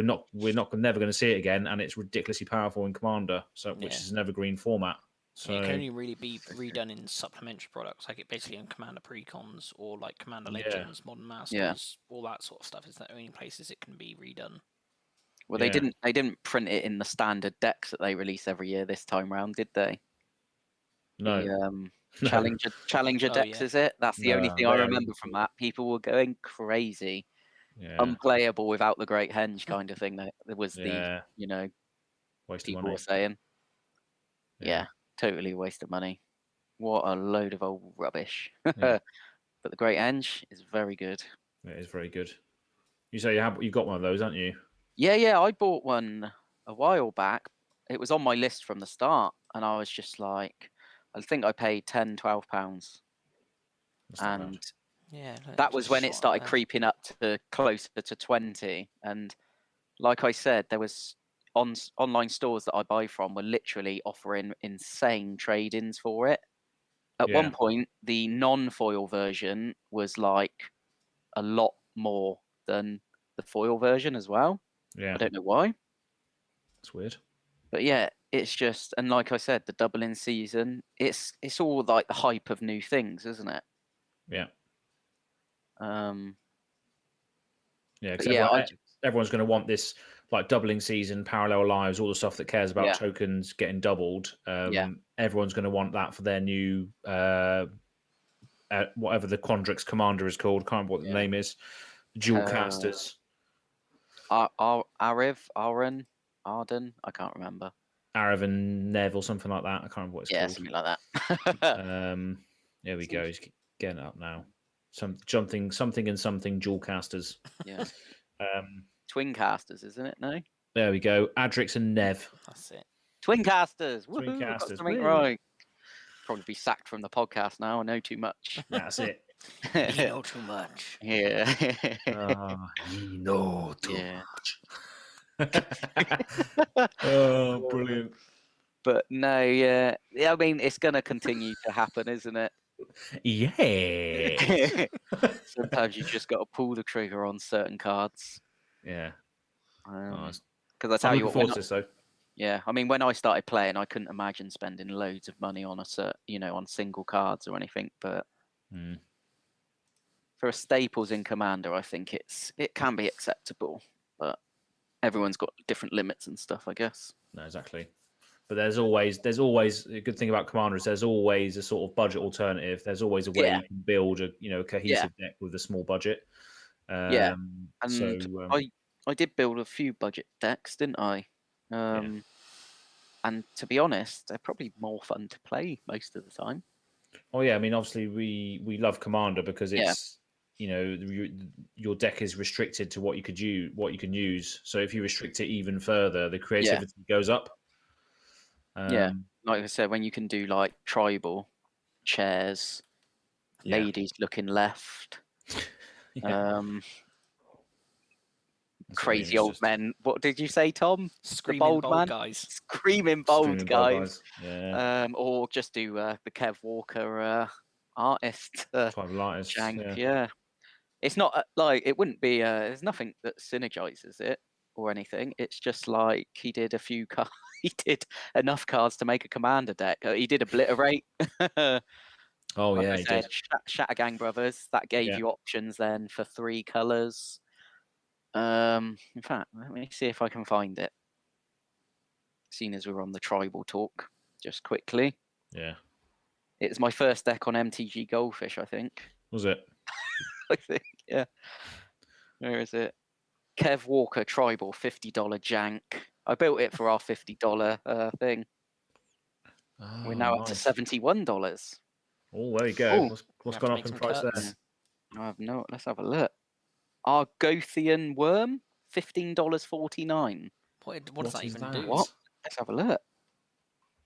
never going to see it again, and it's ridiculously powerful in Commander, which is an evergreen format. So it can only really be redone in supplementary products, like it basically in Commander Precons or like Commander Legends, Modern Masters, all that sort of stuff. Is the only places it can be redone. Well, they didn't print it in the standard decks that they release every year this time round, did they? No. The, Challenger decks, is it? That's the only thing I remember from that. People were going crazy. Yeah. Unplayable without the Great Henge kind of thing. That was waste people of money. were saying. Yeah, totally a waste of money. What a load of old rubbish. But the Great Henge is very good. It is very good. You say you got one of those, haven't you? Yeah, I bought one a while back. It was on my list from the start, and I was just like, I think I paid £10-12, and that was when it started creeping up to closer to 20. And like I said, there was online stores that I buy from were literally offering insane trade-ins for it. At one point, the non-foil version was like a lot more than the foil version as well. Yeah, I don't know why. That's weird. But yeah, it's just, and like I said, the double-in season, it's all like the hype of new things, isn't it? Yeah. Yeah, everyone's going to want this, like doubling season, parallel lives, all the stuff that cares about tokens getting doubled. Everyone's going to want that for their new whatever the Quandrix Commander is called. Can't remember what the name is. Dual casters. Arden, I can't remember. Aravan Nev or something like that. I can't remember what it's called. Something like that. There we go. He's getting it up now. Something dual casters. Yeah. Twin casters, isn't it? No. There we go. Adrix and Nev. That's it. Twin casters. Woohoo, Twin casters. got something right. Probably be sacked from the podcast now. I know too much. That's it. You know too much. Yeah. You know too much. Oh, brilliant. But no, I mean, it's going to continue to happen, isn't it? Yeah. Sometimes you just got to pull the trigger on certain cards. Yeah. Because I tell you what, yeah, I mean, when I started playing, I couldn't imagine spending loads of money on on single cards or anything. But for a staples in Commander, I think it can be acceptable. But everyone's got different limits and stuff, I guess. No, exactly. But there's always a good thing about Commander is there's always a sort of budget alternative. There's always a way you can build a cohesive deck with a small budget. And I did build a few budget decks, didn't I? And to be honest, they're probably more fun to play most of the time. Oh yeah, I mean, obviously we love Commander because it's your deck is restricted to what you can use. So if you restrict it even further, the creativity goes up. Like I said, when you can do like tribal chairs, ladies looking left, Crazy old men. What did you say, Tom? Screaming bold bold man? guys. Screaming bold Screaming guys. Yeah. Or just do the Kev Walker artist. Tribal artist. Jank, yeah. It's not like it wouldn't be. There's nothing that synergizes it or anything. It's just like he did a few cards. He did enough cards to make a commander deck. He did Obliterate. Oh like yeah, I he said, did. Shattergang Brothers. That gave you options then for 3 colors. In fact, let me see if I can find it. Seeing as we're on the tribal talk, just quickly. Yeah. It's my first deck on MTG Goldfish, I think. Was it? I think, yeah. Where is it? Kev Walker Tribal, $50 jank. I built it for our $50 thing. We're now up to $71. Oh, there you go. What's gone up in price cuts. there? I have no. Let's have a look. Our Gothian Worm, $15.49. What does that even do? What? Let's have a look.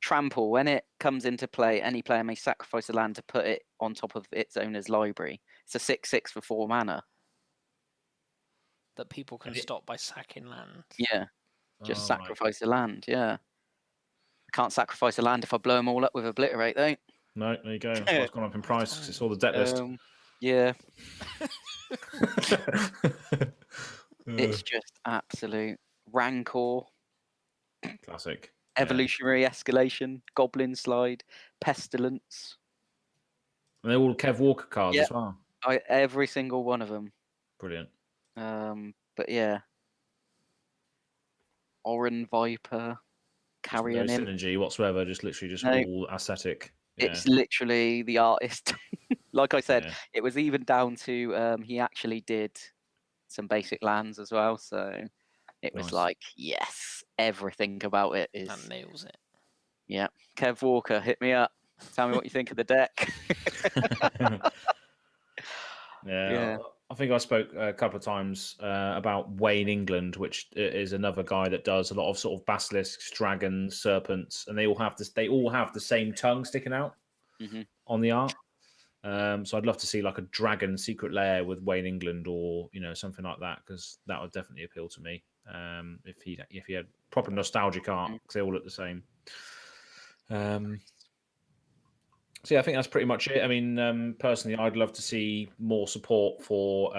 Trample. When it comes into play, any player may sacrifice a land to put it on top of its owner's library. It's a 6/6 for 4 mana. That people can stop by sacking land. Yeah. Just sacrifice a land, yeah. I can't sacrifice a land if I blow them all up with Obliterate, though. No, there you go. That's why it's gone up in price, because it's all the deck list. Yeah. It's just absolute Rancor. Classic. Evolutionary Escalation, Goblin Slide, Pestilence. And they're all Kev Walker cards as well. Every single one of them. Brilliant. But yeah. Oran Viper, Carrion no synergy whatsoever, just literally all aesthetic. Yeah. It's literally the artist. Like I said, it was even down to he actually did some basic lands as well, so it was like, yes, everything about it is. That nails it. Yeah. Kev Walker, hit me up. Tell me what you think of the deck. Yeah. I think I spoke a couple of times about Wayne England, which is another guy that does a lot of sort of basilisks, dragons, serpents, and they all have this. They all have the same tongue sticking out on the art. So I'd love to see like a dragon secret lair with Wayne England, or something like that, because that would definitely appeal to me. If he had proper nostalgic art, because they all look the same. So yeah, I think that's pretty much it. I mean, personally, I'd love to see more support for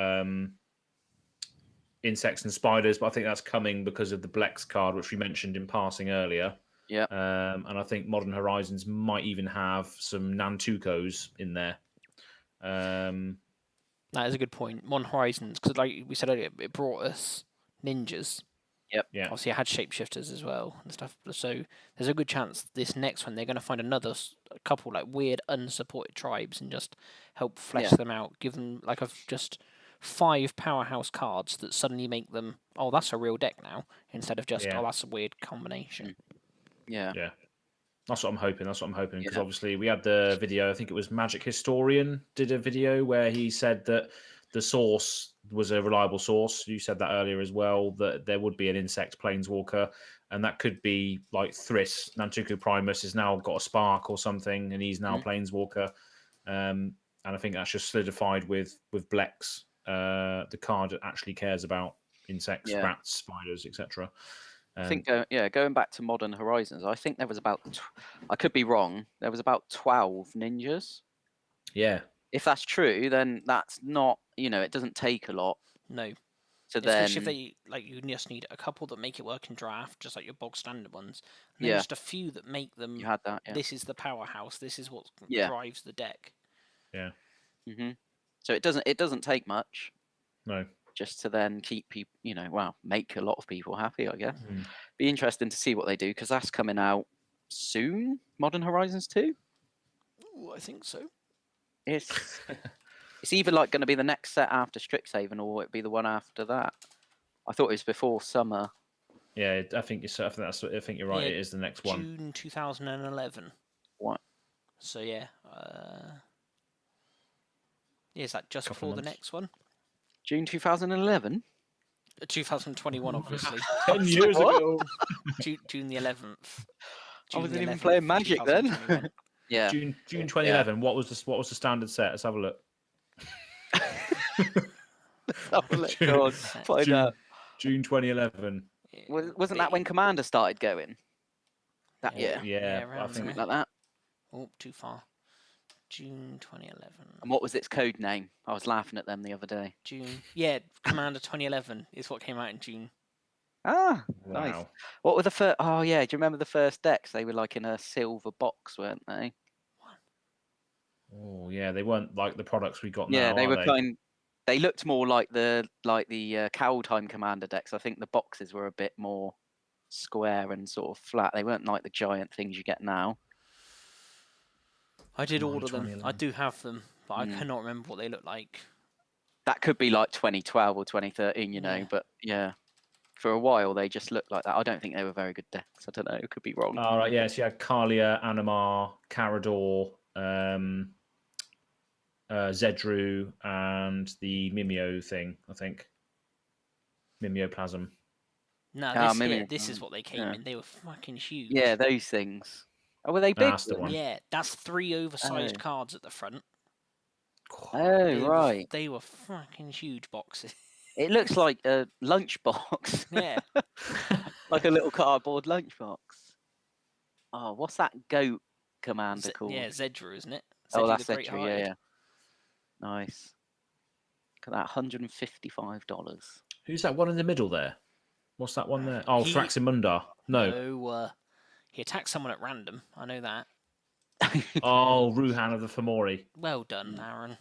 insects and spiders, but I think that's coming because of the Blex card, which we mentioned in passing earlier. Yeah. And I think Modern Horizons might even have some Nantukos in there. That is a good point. Modern Horizons, because like we said earlier, it brought us ninjas. Yep. Yeah. Obviously, I had shapeshifters as well and stuff. So there's a good chance this next one they're going to find a couple like weird unsupported tribes and just help flesh them out. Give them like just 5 powerhouse cards that suddenly make them, oh, that's a real deck now, instead of just oh, that's a weird combination. Yeah. Yeah. That's what I'm hoping. Because obviously we had the video. I think it was Magic Historian did a video where he said that the source was a reliable source. You said that earlier as well, that there would be an insect planeswalker, and that could be like Thriss. Nantuko Primus has now got a spark or something, and he's now planeswalker. And I think that's just solidified with Blex, the card that actually cares about insects, rats, spiders, etc. I think, going back to Modern Horizons, I think there was about, I could be wrong, there was about 12 ninjas. Yeah. If that's true, then that's not, it doesn't take a lot. No. So especially if they, like, you just need a couple that make it work in draft, just like your bog standard ones. And then just a few that make them, you had that, this is the powerhouse, this is what drives the deck. Yeah. So it doesn't take much. No. Just to then keep people, make a lot of people happy, I guess. Be interesting to see what they do, because that's coming out soon, Modern Horizons 2? Ooh, I think so. It's either like going to be the next set after Strixhaven, or it'd be the one after that. I thought it was before summer. Yeah, I think you're right. It is the next one. June 2011. What? So yeah, is that just before the next one? June 2011. 2021, obviously. 10 years ago. June the 11th. I wasn't even playing Magic then. Yeah. June 2011. Yeah. What was the standard set? Let's have a look. Let's have a look. Find out. June 2011. Wasn't that when Commander started going? That year? Yeah, I around think Something like that. Oh, too far. June 2011. And what was its code name? I was laughing at them the other day. June. Yeah, Commander 2011 is what came out in June. Ah, wow. nice. What were the first? Oh yeah, do you remember the first decks? They were like in a silver box, weren't they? Oh yeah, they weren't like the products we got Yeah, now. they are were they? They looked more like the Kaldheim Commander decks. I think the boxes were a bit more square and sort of flat. They weren't like the giant things you get now. I did Commander order them. I 2011. do have them, but I Mm. cannot remember what they look like. That could be like 2012 or 2013, you know. Yeah. But yeah, for a while they just looked like that. I don't think they were very good decks. I don't know. Could be wrong. All right, yes, yeah, Kalia, Animar, Carador, Zedru, and the Mimeo thing, I think. Mimeoplasm. No, Ah, this, maybe- this is what they came yeah. in. They were fucking huge. Yeah, those things. Oh, were they big? That's the one. Yeah, that's 3 oversized Oh. cards at the front. Oh, right. They were fucking huge boxes. It looks like a lunchbox. Yeah. Like a little cardboard lunchbox. Oh, what's that goat commander called? Yeah, Zedru, isn't it? Oh, Zedru that's the Zedru, yeah, Great-Hearted. yeah. Nice. Look at that, $155. Who's that one in the middle there? What's that one there? Oh, Thraximundar. No. No, he attacked someone at random. I know that. Oh, Ruhan of the Fomori. Well done, Aaron.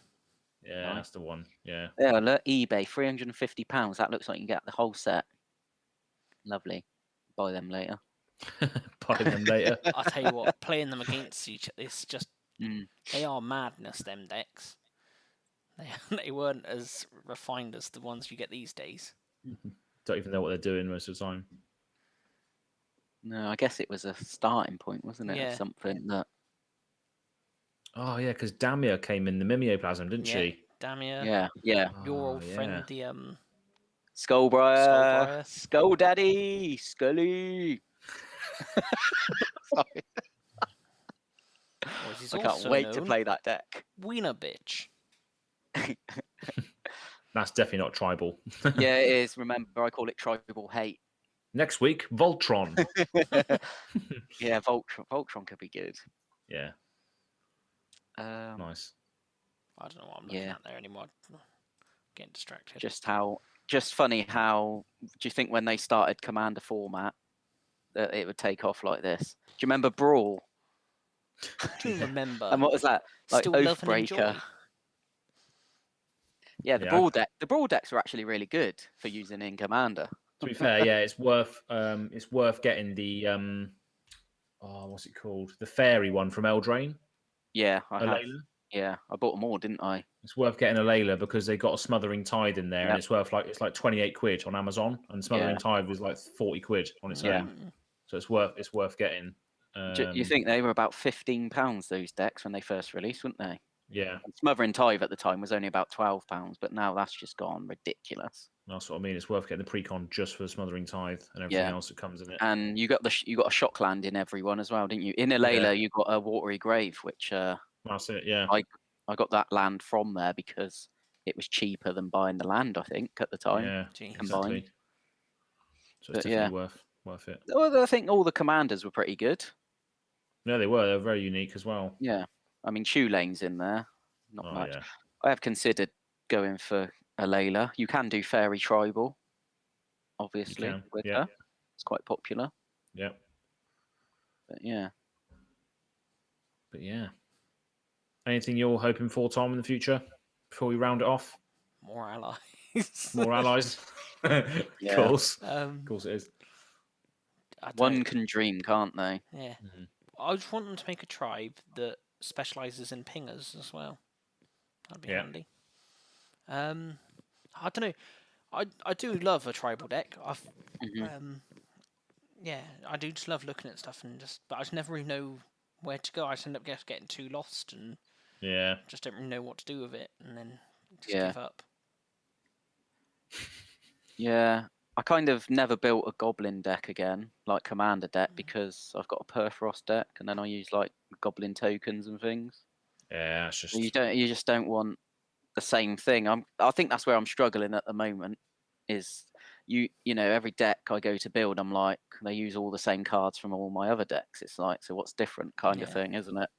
Yeah, Nice. that's the one. Yeah. Yeah, look, eBay, £350. That looks like you can get the whole set. Lovely. Buy them later. Buy them later. I'll tell you what, playing them against each other, it's just, Mm. they are madness, them decks. They weren't as refined as the ones you get these days. Don't even know what they're doing most of the time. No, I guess it was a starting point, wasn't it? Yeah. Of something that. Oh, yeah, because Damia came in the Mimeoplasm, didn't Yeah. she? Damia, Yeah. your Oh, old yeah. friend, the Skullbriar. Skullbriar. Skull Daddy. Scully. Sorry. or as he's I can't also wait to known, play that deck. Wiener Bitch. That's definitely not tribal. Yeah, it is. Remember, I call it tribal hate. Next week, Voltron. Yeah, Voltron could be good. Yeah, Um, nice. I don't know what I'm looking Yeah. at there anymore. Getting distracted. just funny how. Do you think when they started Commander format that it would take off like this? Do you remember Brawl? I do remember. And what was that? Like Still love and Oathbreaker. enjoy. Yeah, the Yeah. Brawl decks were actually really good for using in Commander. To be fair, yeah, it's worth getting the what's it called? The fairy one from Eldraine. Yeah, I have. Alayla. Yeah, I bought them all, didn't I? It's worth getting a Layla because they got a Smothering Tide in there, Yep. and it's worth like 28 quid on Amazon, and Smothering Tide was like 40 quid on its Yeah. own. So it's worth getting. You think they were about £15 those decks when they first released, wouldn't they? Yeah, And Smothering Tide at the time was only about £12, but now that's just gone ridiculous. that's what I mean. It's worth getting the precon just for the Smothering Tithe and everything Yeah. else that comes in it. And you got a Shockland in every one as well, didn't you? In Alayla, you got a Watery Grave, which That's it. Yeah, I got that land from there because it was cheaper than buying the land, I think, at the time. yeah, Jeez. exactly. So it's But yeah. definitely worth it. Well, I think all the commanders were pretty good. Yeah, they were. They're very unique as well. Yeah. I mean, Shoe Lane's in there. Not Oh much. yeah, I have considered going for Alayla. You can do Fairy Tribal, obviously, can, with yeah. her. It's quite popular. yeah. But yeah. But yeah. Anything you're hoping for, Tom, in the future before we round it off? More allies. More allies. Yeah. Of course. Um, Of course it is. I One don't- can dream, can't they? Yeah. Mhm. I just want them to make a tribe that specializes in pingers as well. That'd be Yeah. handy. I don't know. I do love a tribal deck. Mhm. Yeah, I do just love looking at stuff but I just never really know where to go. I just end up getting too lost and Yeah. just don't really know what to do with it, and then just Yeah. give up. Yeah. I kind of never built a Goblin deck again, like Commander deck, because I've got a Perforos deck, and then I use like Goblin tokens and things. Yeah, it's just You just don't want the same thing. I think that's where I'm struggling at the moment. Is you know, every deck I go to build, I'm like, they use all the same cards from all my other decks. It's like, so what's different kind of thing, isn't it?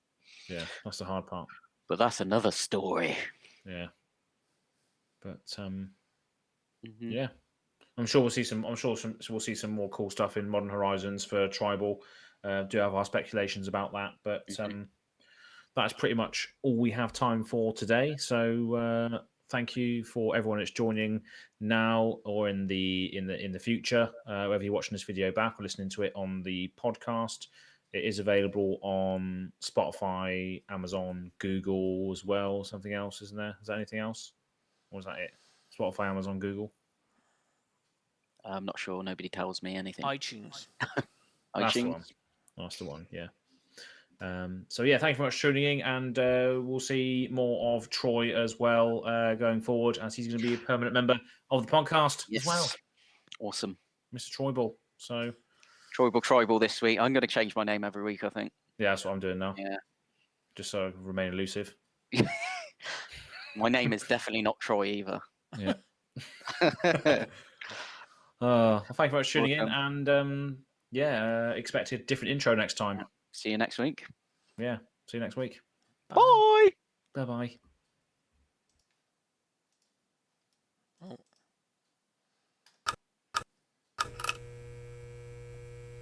Yeah, that's the hard part. But that's another story. Yeah. But yeah, I'm sure we'll see some. We'll see some more cool stuff in Modern Horizons for Tribal. Do have our speculations about that, but that's pretty much all we have time for today. So thank you for everyone that's joining now or in the future. Whether you're watching this video back or listening to it on the podcast, it is available on Spotify, Amazon, Google as well. Something else, isn't there? Is there anything else? Or is that it? Spotify, Amazon, Google? I'm not sure. Nobody tells me anything. iTunes. That's the one. That's the one, yeah. So, yeah, thank you very much for tuning in, and we'll see more of Troy as well going forward, as he's going to be a permanent member of the podcast as well. Awesome. Mr. Troyball. So, Troyball this week. I'm going to change my name every week, I think. Yeah, that's what I'm doing now. Yeah. Just so I can remain elusive. My name is definitely not Troy either. Yeah. Well, thank you very much for tuning in, and expect a different intro next time. See you next week. Yeah, see you next week. Bye. Bye-bye.